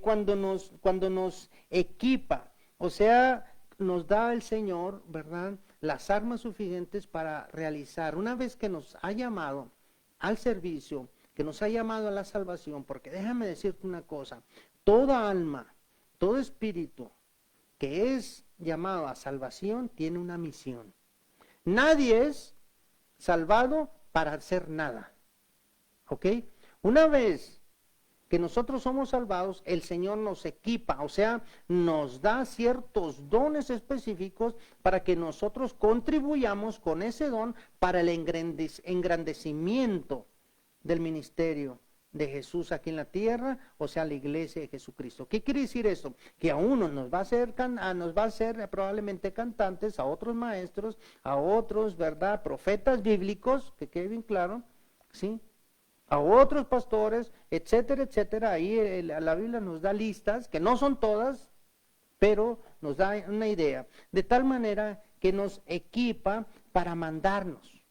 S1: cuando nos equipa? O sea, nos da el Señor, ¿verdad?, las armas suficientes para realizar. Una vez que nos ha llamado al servicio, que nos ha llamado a la salvación, porque déjame decirte una cosa, toda alma, todo espíritu que es llamado a salvación tiene una misión. Nadie es salvado para hacer nada. ¿Ok? Una vez que nosotros somos salvados, el Señor nos equipa, o sea, nos da ciertos dones específicos para que nosotros contribuyamos con ese don para el engrandecimiento del ministerio de Jesús aquí en la tierra, o sea, la iglesia de Jesucristo. ¿Qué quiere decir esto? Que a uno nos va a hacer probablemente cantantes, a otros maestros, a otros, ¿verdad?, profetas bíblicos, que quede bien claro, ¿sí? A otros pastores, etcétera, etcétera. Ahí la Biblia nos da listas, que no son todas, pero nos da una idea. De tal manera que nos equipa para mandarnos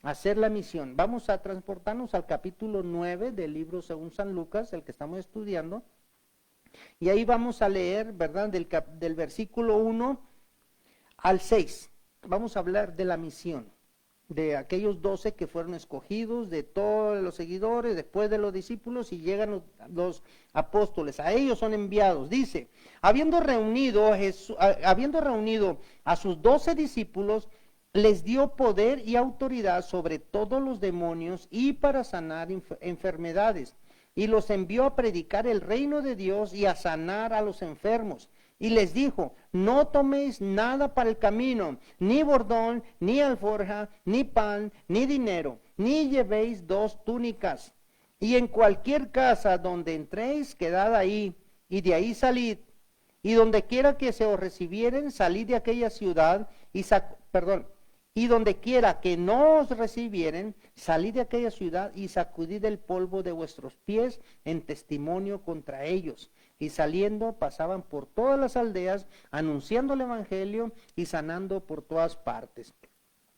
S1: a hacer la misión. Vamos a transportarnos al capítulo 9 del libro según San Lucas, el que estamos estudiando. Y ahí vamos a leer, ¿verdad? Del versículo 1 al 6. Vamos a hablar de la misión, de aquellos 12 que fueron escogidos, de todos los seguidores, después de los discípulos, y llegan los apóstoles. A ellos son enviados. Dice, habiendo reunido a sus 12 discípulos, les dio poder y autoridad sobre todos los demonios y para sanar enfermedades. Y los envió a predicar el reino de Dios y a sanar a los enfermos. Y les dijo, no toméis nada para el camino, ni bordón, ni alforja, ni pan, ni dinero, ni llevéis 2 túnicas. Y en cualquier casa donde entréis, quedad ahí, y de ahí salid. Y donde quiera que se os recibieren, salid de aquella ciudad, y donde quiera que no os recibieren, salid de aquella ciudad y sacudid el polvo de vuestros pies en testimonio contra ellos. Y saliendo pasaban por todas las aldeas, anunciando el evangelio y sanando por todas partes.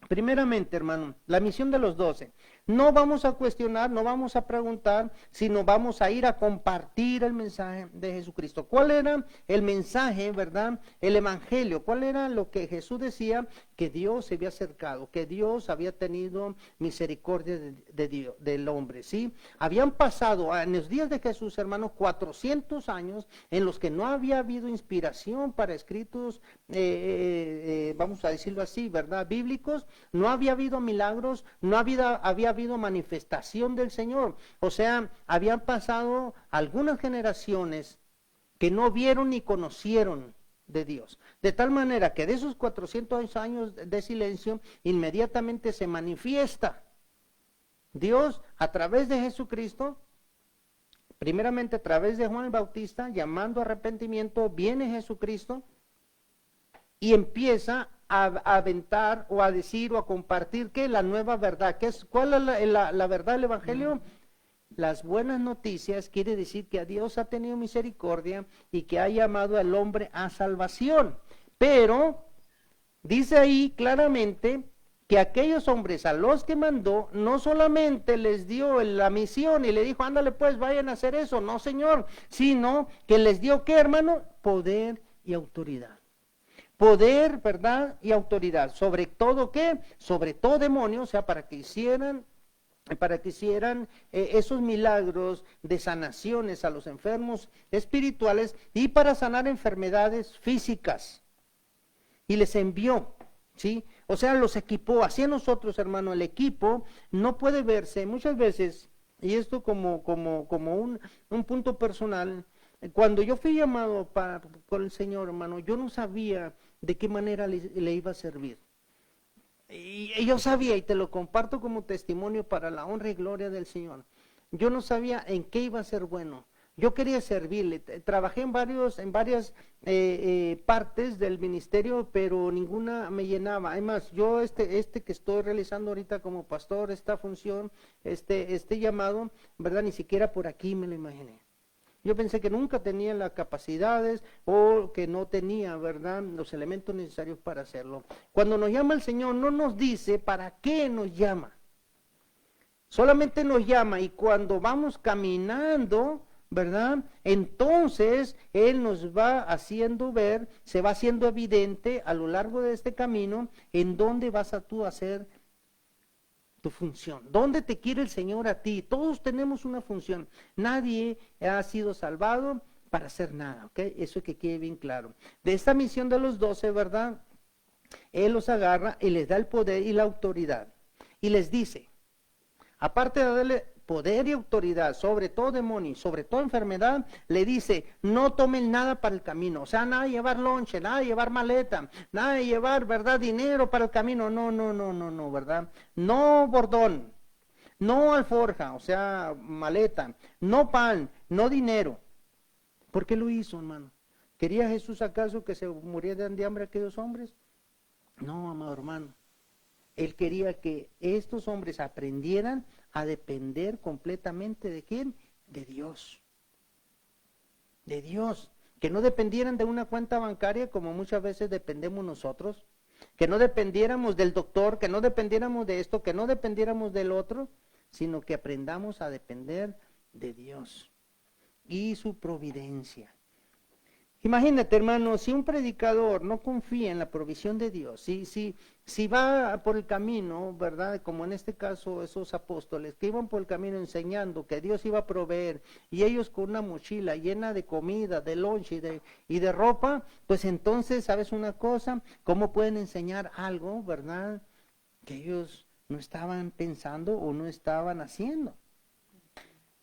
S1: Primeramente, hermano, la misión de los 12. No vamos a cuestionar, no vamos a preguntar, sino vamos a ir a compartir el mensaje de Jesucristo. ¿Cuál era el mensaje, verdad? El evangelio. ¿Cuál era lo que Jesús decía? Que Dios se había acercado, que Dios había tenido misericordia del hombre, ¿sí? Habían pasado en los días de Jesús, hermanos, 400 años en los que no había habido inspiración para escritos, vamos a decirlo así, ¿verdad? Bíblicos. No había habido milagros, no había habido manifestación del Señor. O sea, habían pasado algunas generaciones que no vieron ni conocieron de Dios. De tal manera que de esos 400 años de silencio, inmediatamente se manifiesta Dios a través de Jesucristo, primeramente a través de Juan el Bautista, llamando a arrepentimiento, viene Jesucristo y empieza a aventar o a decir o a compartir que la nueva verdad, ¿cuál es la verdad del Evangelio? Las buenas noticias quiere decir que a Dios ha tenido misericordia y que ha llamado al hombre a salvación. Pero dice ahí claramente que aquellos hombres a los que mandó, no solamente les dio la misión y le dijo, ándale pues, vayan a hacer eso, no señor, sino que les dio, ¿qué hermano? Poder y autoridad. Poder, ¿verdad? Y autoridad. ¿Sobre todo qué? Sobre todo demonio, o sea, para que hicieran esos milagros de sanaciones a los enfermos espirituales y para sanar enfermedades físicas. Y les envió, ¿sí? O sea, los equipó. Así a nosotros, hermano, el equipo no puede verse muchas veces, y esto como un punto personal. Cuando yo fui llamado con el Señor, hermano, yo no sabía de qué manera le iba a servir. Y yo sabía, y te lo comparto como testimonio para la honra y gloria del Señor, yo no sabía en qué iba a ser bueno. Yo quería servirle, trabajé en varias partes del ministerio, pero ninguna me llenaba. Además, yo que estoy realizando ahorita como pastor, esta función, este llamado, ¿verdad? Ni siquiera por aquí me lo imaginé. Yo pensé que nunca tenía las capacidades o que no tenía, ¿verdad?, los elementos necesarios para hacerlo. Cuando nos llama el Señor, no nos dice para qué nos llama. Solamente nos llama y cuando vamos caminando, ¿verdad?, entonces Él nos va haciendo ver, se va haciendo evidente a lo largo de este camino en dónde vas tú a hacer tu función. ¿Dónde te quiere el Señor a ti? Todos tenemos una función. Nadie ha sido salvado para hacer nada, ¿ok? Eso es que quede bien claro. De esta misión de los 12, ¿verdad? Él los agarra y les da el poder y la autoridad. Y les dice, aparte de darle poder y autoridad sobre todo demonio, sobre toda enfermedad, le dice, no tomen nada para el camino. O sea, nada de llevar lonche, nada de llevar maleta, nada de llevar, ¿verdad?, dinero para el camino. No, ¿verdad? No bordón, no alforja, o sea, maleta, no pan, no dinero. ¿Por qué lo hizo, hermano? ¿Quería Jesús acaso que se murieran de hambre aquellos hombres? No, amado hermano. Él quería que estos hombres aprendieran a depender completamente ¿de quién? De Dios. De Dios. Que no dependieran de una cuenta bancaria como muchas veces dependemos nosotros. Que no dependiéramos del doctor, que no dependiéramos de esto, que no dependiéramos del otro, sino que aprendamos a depender de Dios y su providencia. Imagínate, hermano, si un predicador no confía en la provisión de Dios, si va por el camino, ¿verdad? Como en este caso esos apóstoles que iban por el camino enseñando que Dios iba a proveer y ellos con una mochila llena de comida, de lonche y de ropa, pues entonces, ¿sabes una cosa? ¿Cómo pueden enseñar algo, verdad? Que ellos no estaban pensando o no estaban haciendo,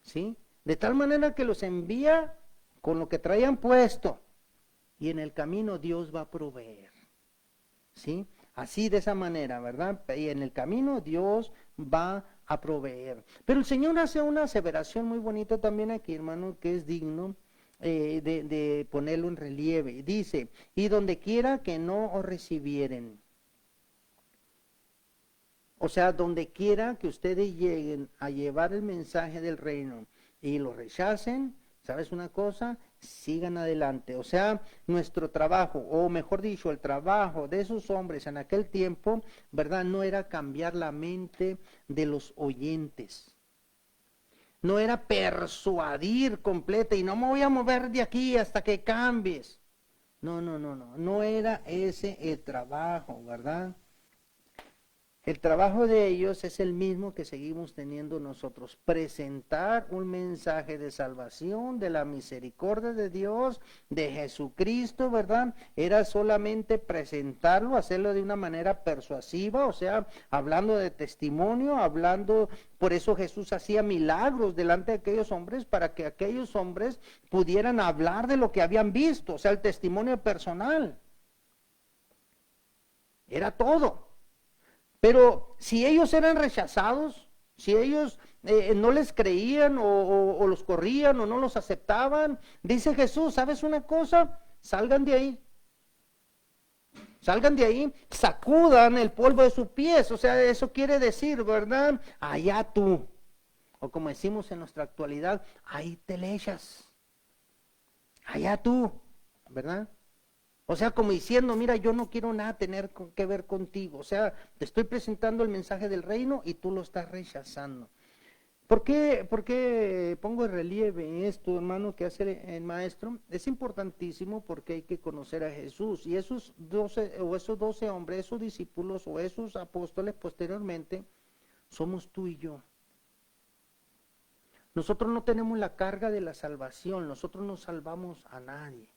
S1: ¿sí? De tal manera que los envía con lo que traían puesto. Y en el camino Dios va a proveer, ¿sí? Así de esa manera, ¿verdad? Y en el camino Dios va a proveer. Pero el Señor hace una aseveración muy bonita también aquí, hermano, que es digno de ponerlo en relieve. Dice, y donde quiera que no os recibieren. O sea, donde quiera que ustedes lleguen a llevar el mensaje del reino y lo rechacen, ¿sabes una cosa? Sigan adelante. O sea, nuestro trabajo, o mejor dicho, el trabajo de esos hombres en aquel tiempo, ¿verdad? No era cambiar la mente de los oyentes. No era persuadir completa y no me voy a mover de aquí hasta que cambies. No era ese el trabajo, ¿verdad? El trabajo de ellos es el mismo que seguimos teniendo nosotros, presentar un mensaje de salvación, de la misericordia de Dios, de Jesucristo, ¿verdad? Era solamente presentarlo, hacerlo de una manera persuasiva, o sea, hablando de testimonio, por eso Jesús hacía milagros delante de aquellos hombres, para que aquellos hombres pudieran hablar de lo que habían visto, o sea, el testimonio personal. Era todo. Pero si ellos eran rechazados, si ellos no les creían o los corrían o no los aceptaban, dice Jesús, ¿sabes una cosa? Salgan de ahí. Salgan de ahí, sacudan el polvo de sus pies. O sea, eso quiere decir, ¿verdad? Allá tú. O como decimos en nuestra actualidad, ahí te le echas. Allá tú, ¿verdad? O sea, como diciendo, mira, yo no quiero nada tener que ver contigo. O sea, te estoy presentando el mensaje del reino y tú lo estás rechazando. ¿Por qué pongo en relieve esto, hermano, que hace el maestro? Es importantísimo porque hay que conocer a Jesús. Y esos 12 hombres, esos discípulos o esos apóstoles posteriormente, somos tú y yo. Nosotros no tenemos la carga de la salvación, nosotros no salvamos a nadie.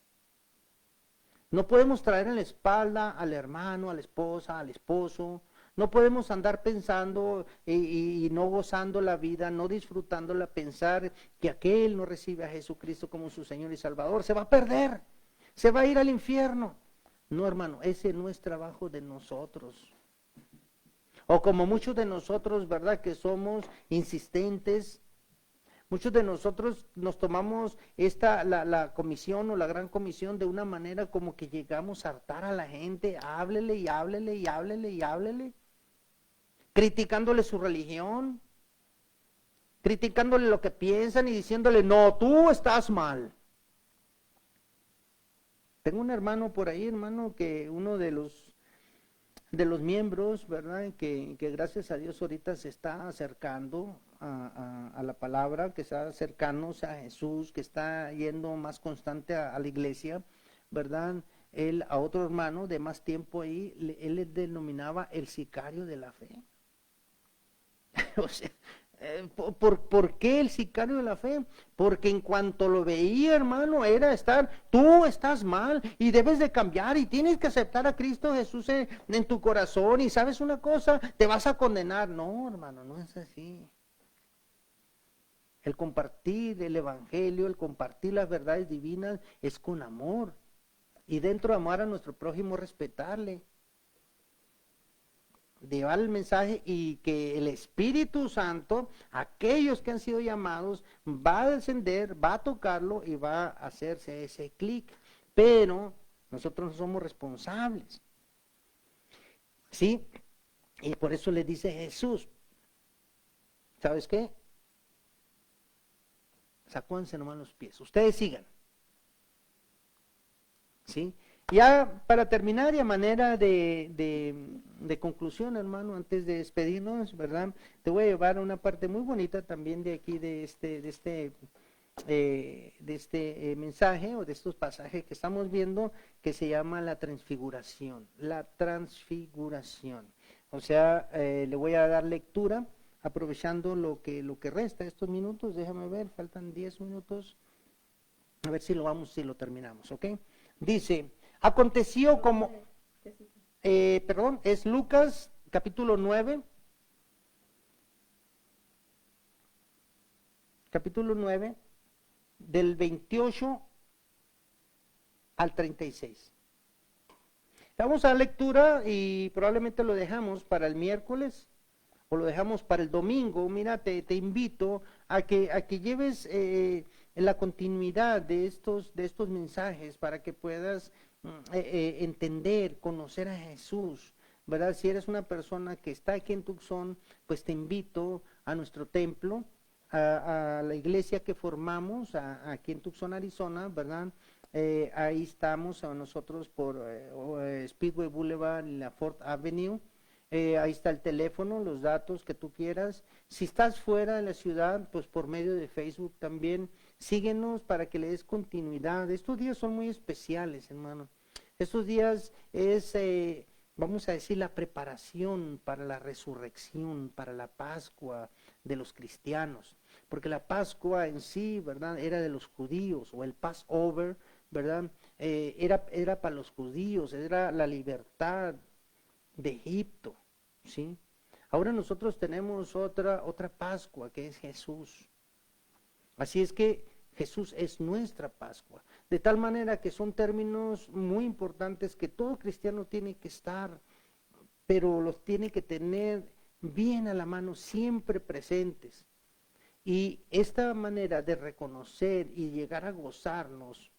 S1: No podemos traer en la espalda al hermano, a la esposa, al esposo. No podemos andar pensando y no gozando la vida, no disfrutándola, pensar que aquel no recibe a Jesucristo como su Señor y Salvador. Se va a perder, se va a ir al infierno. No, hermano, ese no es trabajo de nosotros. O como muchos de nosotros, ¿verdad? Que somos insistentes. Muchos de nosotros nos tomamos la comisión o la gran comisión de una manera como que llegamos a hartar a la gente, háblele y háblele y háblele y háblele, criticándole su religión, criticándole lo que piensan y diciéndole, no, tú estás mal. Tengo un hermano por ahí, hermano, que uno de los miembros, ¿verdad? Que gracias a Dios ahorita se está acercando a la palabra, que está acercándose a Jesús, que está yendo más constante a la iglesia, ¿verdad? Él, a otro hermano de más tiempo ahí, él le denominaba el sicario de la fe. O sea, ¿por qué el sicario de la fe? Porque en cuanto lo veía, hermano, era tú estás mal y debes de cambiar y tienes que aceptar a Cristo Jesús en tu corazón y sabes una cosa, te vas a condenar. No, hermano, no es así. El compartir el evangelio, el compartir las verdades divinas es con amor. Y dentro de amar a nuestro prójimo, respetarle. Llevar el mensaje y que el Espíritu Santo, aquellos que han sido llamados, va a descender, va a tocarlo y va a hacerse ese clic. Pero nosotros no somos responsables. ¿Sí? Y por eso le dice Jesús, ¿sabes qué? Sacúanse nomás los pies, ustedes sigan. ¿Sí? Ya para terminar y a manera de conclusión, hermano, antes de despedirnos, ¿verdad? Te voy a llevar a una parte muy bonita también de aquí, de este mensaje o de estos pasajes que estamos viendo, que se llama la transfiguración. La transfiguración. O sea, le voy a dar lectura, aprovechando lo que resta estos minutos. Déjame ver, faltan 10 minutos. A ver si lo terminamos, ¿ok? Dice, aconteció como, perdón, es Lucas capítulo 9, del 28 al 36. Vamos a dar lectura y probablemente lo dejamos para el miércoles o lo dejamos para el domingo. Mira, te invito a que lleves la continuidad de estos mensajes para que puedas entender, conocer a Jesús, ¿verdad? Si eres una persona que está aquí en Tucson, pues te invito a nuestro templo, a la iglesia que formamos aquí en Tucson, Arizona, ¿verdad? Ahí estamos nosotros por Speedway Boulevard y la Fort Avenue. Ahí está el teléfono, los datos que tú quieras. Si estás fuera de la ciudad, pues por medio de Facebook también, síguenos para que le des continuidad. Estos días son muy especiales, hermano. Estos días es, vamos a decir, la preparación para la resurrección, para la Pascua de los cristianos. Porque la Pascua en sí, ¿verdad?, era de los judíos, o el Passover, ¿verdad?, era para los judíos, era la libertad de Egipto, ¿sí? Ahora nosotros tenemos otra Pascua, que es Jesús. Así es que Jesús es nuestra Pascua. De tal manera que son términos muy importantes que todo cristiano tiene que estar, pero los tiene que tener bien a la mano, siempre presentes. Y esta manera de reconocer y llegar a gozarnos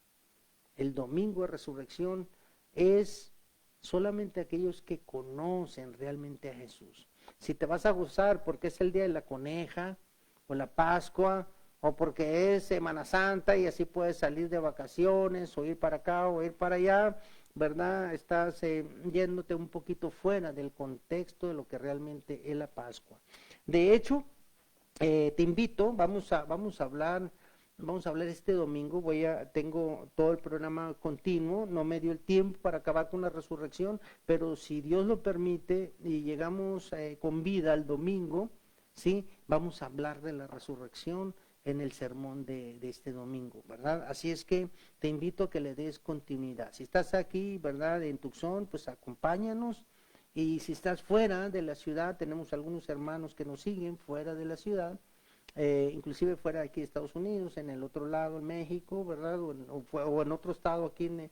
S1: el domingo de resurrección es solamente aquellos que conocen realmente a Jesús. Si te vas a gozar porque es el día de la coneja o la Pascua o porque es Semana Santa y así puedes salir de vacaciones o ir para acá o ir para allá, ¿verdad? Estás yéndote un poquito fuera del contexto de lo que realmente es la Pascua. De hecho, te invito, vamos a hablar este domingo. Tengo todo el programa continuo, no me dio el tiempo para acabar con la resurrección, pero si Dios lo permite y llegamos con vida al domingo, sí, vamos a hablar de la resurrección en el sermón de este domingo, ¿verdad? Así es que te invito a que le des continuidad. Si estás aquí, ¿verdad?, en Tucson, pues acompáñanos. Y si estás fuera de la ciudad, tenemos algunos hermanos que nos siguen fuera de la ciudad, inclusive fuera de aquí de Estados Unidos, en el otro lado, en México, ¿verdad? O en otro estado aquí en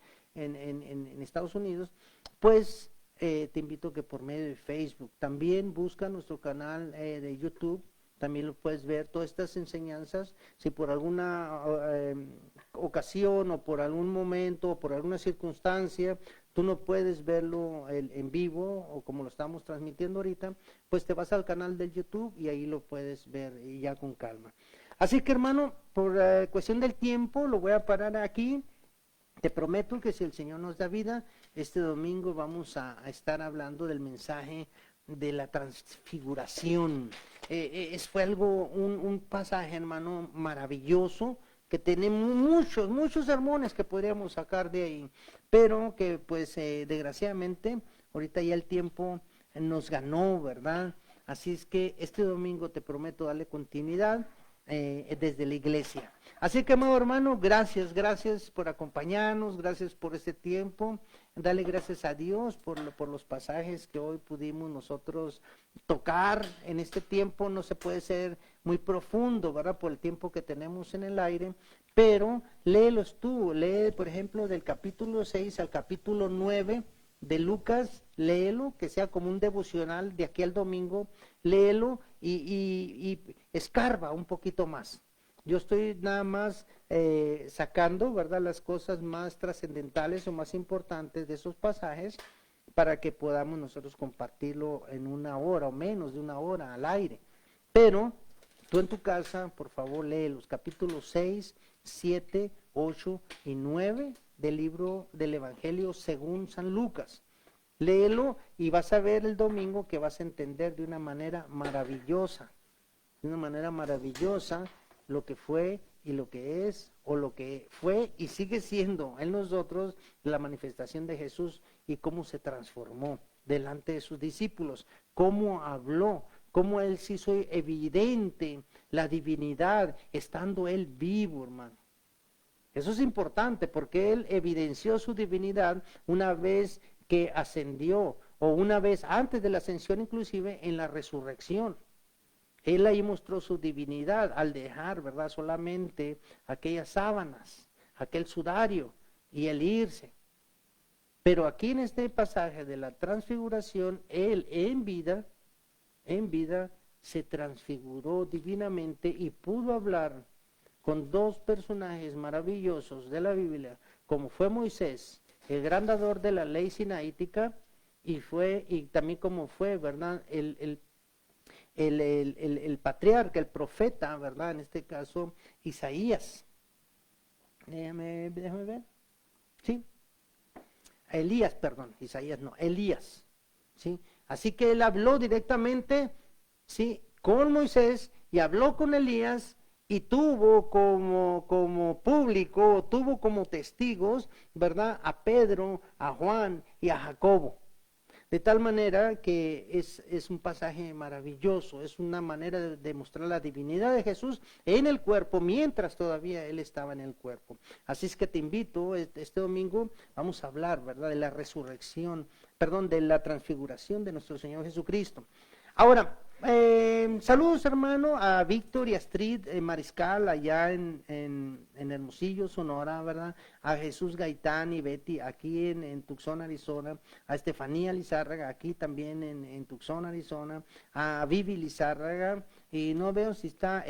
S1: Estados Unidos, pues te invito a que por medio de Facebook, también busca nuestro canal de YouTube, también lo puedes ver, todas estas enseñanzas. Si por alguna ocasión o por algún momento o por alguna circunstancia tú no puedes verlo en vivo o como lo estamos transmitiendo ahorita, pues te vas al canal del YouTube y ahí lo puedes ver y ya con calma. Así que, hermano, por cuestión del tiempo lo voy a parar aquí. Te prometo que si el Señor nos da vida, este domingo vamos a estar hablando del mensaje de la transfiguración. Fue un pasaje, hermano, maravilloso, que tenemos muchos sermones que podríamos sacar de ahí, pero que pues desgraciadamente ahorita ya el tiempo nos ganó, ¿verdad? Así es que este domingo te prometo darle continuidad desde la iglesia. Así que, amado hermano, gracias por acompañarnos, gracias por este tiempo. Dale gracias a Dios por los pasajes que hoy pudimos nosotros tocar. En este tiempo no se puede ser muy profundo, ¿verdad?, por el tiempo que tenemos en el aire, pero léelos tú. Lee, por ejemplo, del capítulo 6 al capítulo 9 de Lucas, léelo, que sea como un devocional de aquí al domingo, léelo y escarba un poquito más. Yo estoy nada más sacando, ¿verdad?, las cosas más trascendentales o más importantes de esos pasajes, para que podamos nosotros compartirlo en una hora o menos de una hora al aire. Pero tú en tu casa, por favor, lee los capítulos 6, 7, 8 y 9 del libro del Evangelio según San Lucas. Léelo y vas a ver el domingo que vas a entender de una manera maravillosa lo que fue y lo que es, o lo que fue y sigue siendo en nosotros la manifestación de Jesús y cómo se transformó delante de sus discípulos, cómo habló, cómo él se hizo evidente la divinidad estando él vivo, hermano. Eso es importante porque él evidenció su divinidad una vez que ascendió, o una vez antes de la ascensión, inclusive en la resurrección. Él ahí mostró su divinidad al dejar, ¿verdad?, solamente aquellas sábanas, aquel sudario y el irse. Pero aquí en este pasaje de la transfiguración, él en vida se transfiguró divinamente y pudo hablar con dos personajes maravillosos de la Biblia, como fue Moisés, el gran dador de la ley sinaítica, y también como fue, ¿verdad?, el patriarca, el profeta, ¿verdad? En este caso, Isaías. Déjame ver. Sí. Elías, perdón, Isaías no, Elías. ¿Sí? Así que él habló directamente, ¿sí?, con Moisés y habló con Elías y tuvo como público, tuvo como testigos, ¿verdad?, a Pedro, a Juan y a Jacobo. De tal manera que es un pasaje maravilloso, es una manera de demostrar la divinidad de Jesús en el cuerpo, mientras todavía Él estaba en el cuerpo. Así es que te invito, este domingo vamos a hablar, ¿verdad?, de la resurrección, de la transfiguración de nuestro Señor Jesucristo. Ahora, saludos, hermano, a Víctor y Astrid Mariscal allá en Hermosillo, Sonora, ¿verdad? A Jesús Gaitán y Betty aquí en Tucson, Arizona. A Estefanía Lizárraga aquí también en Tucson, Arizona. A Vivi Lizárraga, y no veo si está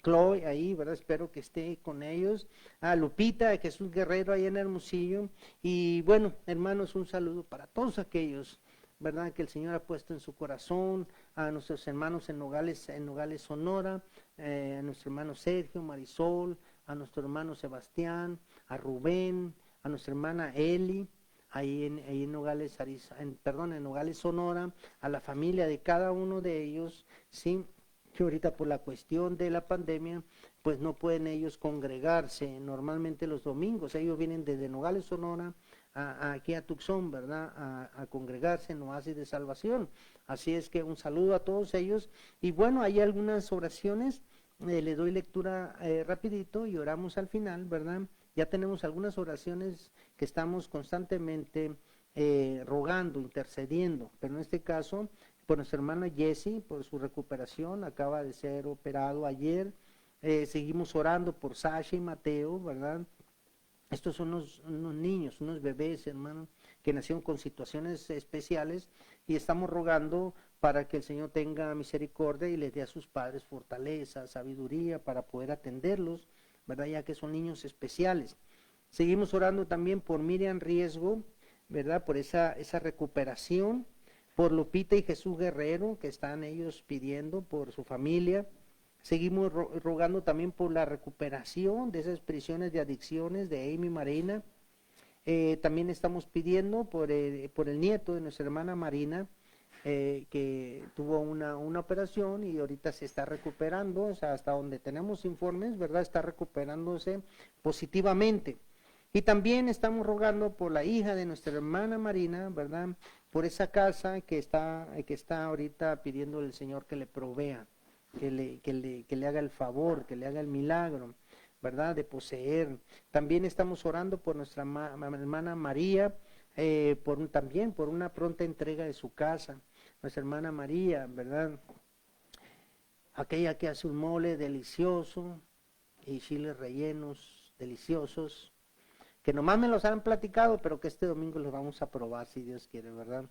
S1: Chloe ahí, ¿verdad? Espero que esté con ellos. A Lupita, a Jesús Guerrero ahí en Hermosillo. Y bueno, hermanos, un saludo para todos aquellos, ¿verdad?, que el Señor ha puesto en su corazón, a nuestros hermanos en Nogales, Sonora, a nuestro hermano Sergio, Marisol, a nuestro hermano Sebastián, a Rubén, a nuestra hermana Eli, ahí en Nogales, en Nogales, Sonora, a la familia de cada uno de ellos, sí, que ahorita por la cuestión de la pandemia, pues no pueden ellos congregarse normalmente los domingos. Ellos vienen desde Nogales, Sonora, aquí a Tucson, ¿verdad?, a congregarse en Oasis de Salvación. Así es que un saludo a todos ellos. Y bueno, hay algunas oraciones, le doy lectura rapidito y oramos al final, ¿verdad? Ya tenemos algunas oraciones que estamos constantemente rogando, intercediendo, pero en este caso, por nuestra hermana Jessie, por su recuperación, acaba de ser operado ayer. Seguimos orando por Sasha y Mateo, ¿verdad? Estos son unos niños, unos bebés, hermano, que nacieron con situaciones especiales y estamos rogando para que el Señor tenga misericordia y les dé a sus padres fortaleza, sabiduría para poder atenderlos, ¿verdad?, ya que son niños especiales. Seguimos orando también por Miriam Riesgo, ¿verdad?, por esa recuperación, por Lupita y Jesús Guerrero, que están ellos pidiendo por su familia. Seguimos rogando también por la recuperación de esas prisiones de adicciones de Amy Marina. También estamos pidiendo por el nieto de nuestra hermana Marina, que tuvo una operación y ahorita se está recuperando, o sea, hasta donde tenemos informes, ¿verdad?, está recuperándose positivamente. Y también estamos rogando por la hija de nuestra hermana Marina, ¿verdad?, por esa casa que está ahorita pidiendo al Señor que le provea, que le haga el favor, que le haga el milagro, ¿verdad?, de poseer. También estamos orando por nuestra hermana María, también por una pronta entrega de su casa. Nuestra hermana María, ¿verdad?, aquella que hace un mole delicioso y chiles rellenos deliciosos, que nomás me los han platicado, pero que este domingo los vamos a probar si Dios quiere, ¿verdad?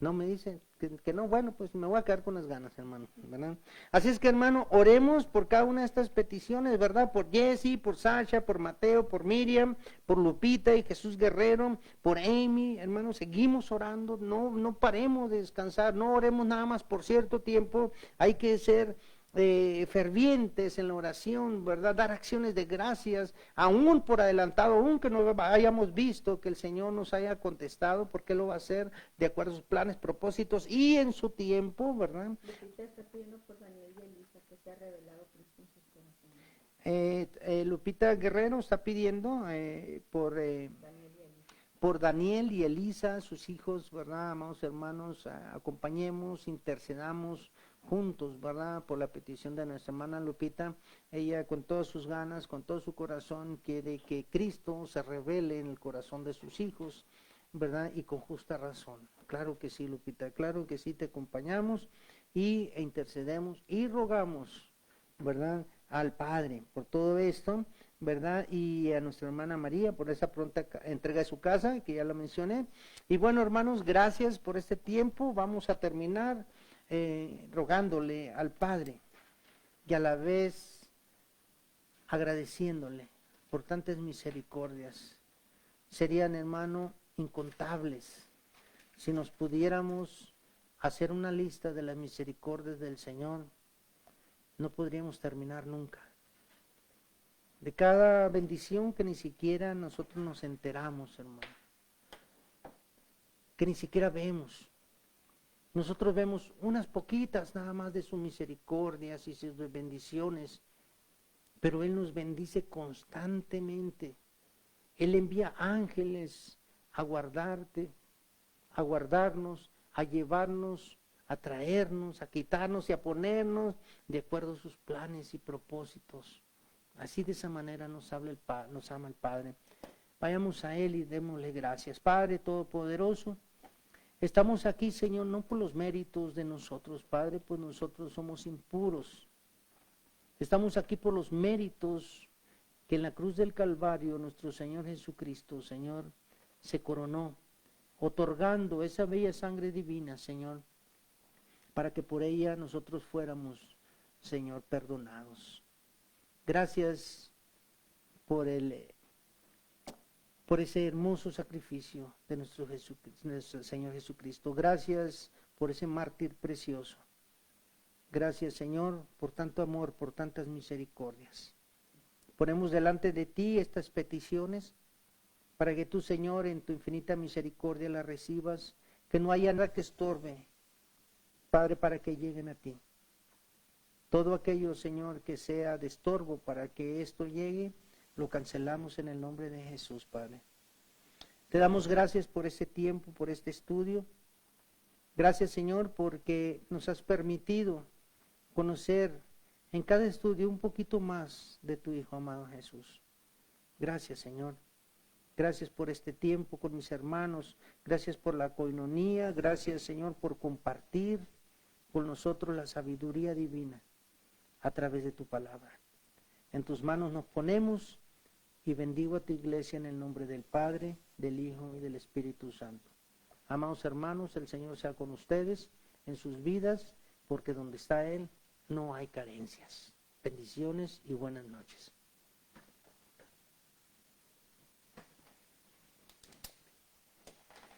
S1: No me dice que no, bueno, pues me voy a quedar con las ganas, hermano, ¿verdad? Así es que, hermano, oremos por cada una de estas peticiones, ¿verdad? Por Jesse, por Sasha, por Mateo, por Miriam, por Lupita y Jesús Guerrero, por Amy, hermano, seguimos orando, no paremos de descansar, no oremos nada más por cierto tiempo, hay que ser fervientes en la oración, ¿verdad? Dar acciones de gracias, aún por adelantado, aún que no hayamos visto que el Señor nos haya contestado, porque Él lo va a hacer de acuerdo a sus planes, propósitos y en su tiempo, ¿verdad?
S2: Lupita está pidiendo por Daniel y Elisa que sea revelado Cristo en sus corazones.
S1: Lupita Guerrero está pidiendo por Daniel y Elisa, sus hijos, ¿verdad? Amados hermanos, acompañemos, intercedamos juntos, ¿verdad? Por la petición de nuestra hermana Lupita. Ella con todas sus ganas, con todo su corazón, quiere que Cristo se revele en el corazón de sus hijos, ¿verdad? Y con justa razón. Claro que sí, Lupita, claro que sí, te acompañamos e intercedemos y rogamos, ¿verdad? Al Padre por todo esto, ¿verdad? Y a nuestra hermana María por esa pronta entrega de su casa, que ya la mencioné. Y bueno, hermanos, gracias por este tiempo. Vamos a terminar rogándole al Padre y a la vez agradeciéndole por tantas misericordias. Serían, hermano, incontables si nos pudiéramos hacer una lista de las misericordias del Señor. No podríamos terminar nunca. De cada bendición que ni siquiera nosotros nos enteramos, hermano. Que ni siquiera vemos. Nosotros vemos unas poquitas nada más de sus misericordias y sus bendiciones. Pero Él nos bendice constantemente. Él envía ángeles a guardarte, a guardarnos, a llevarnos, a traernos, a quitarnos y a ponernos de acuerdo a sus planes y propósitos. Así de esa manera nos ama el Padre. Vayamos a Él y démosle gracias. Padre Todopoderoso, estamos aquí, Señor, no por los méritos de nosotros, Padre, pues nosotros somos impuros. Estamos aquí por los méritos que en la cruz del Calvario nuestro Señor Jesucristo, Señor, se coronó, otorgando esa bella sangre divina, Señor, para que por ella nosotros fuéramos, Señor, perdonados. Gracias por ese hermoso sacrificio de nuestro Señor Jesucristo. Gracias por ese mártir precioso. Gracias, Señor, por tanto amor, por tantas misericordias. Ponemos delante de ti estas peticiones para que tú, Señor, en tu infinita misericordia las recibas, que no haya nada que estorbe, Padre, para que lleguen a ti. Todo aquello, Señor, que sea de estorbo para que esto llegue, lo cancelamos en el nombre de Jesús, Padre. Te damos gracias por este tiempo, por este estudio. Gracias, Señor, porque nos has permitido conocer en cada estudio un poquito más de tu Hijo amado Jesús. Gracias, Señor. Gracias por este tiempo con mis hermanos. Gracias por la coinonía. Gracias, Señor, por compartir con nosotros la sabiduría divina a través de tu palabra. En tus manos nos ponemos y bendigo a tu iglesia en el nombre del Padre, del Hijo y del Espíritu Santo. Amados hermanos, el Señor sea con ustedes en sus vidas, porque donde está Él no hay carencias. Bendiciones y buenas noches.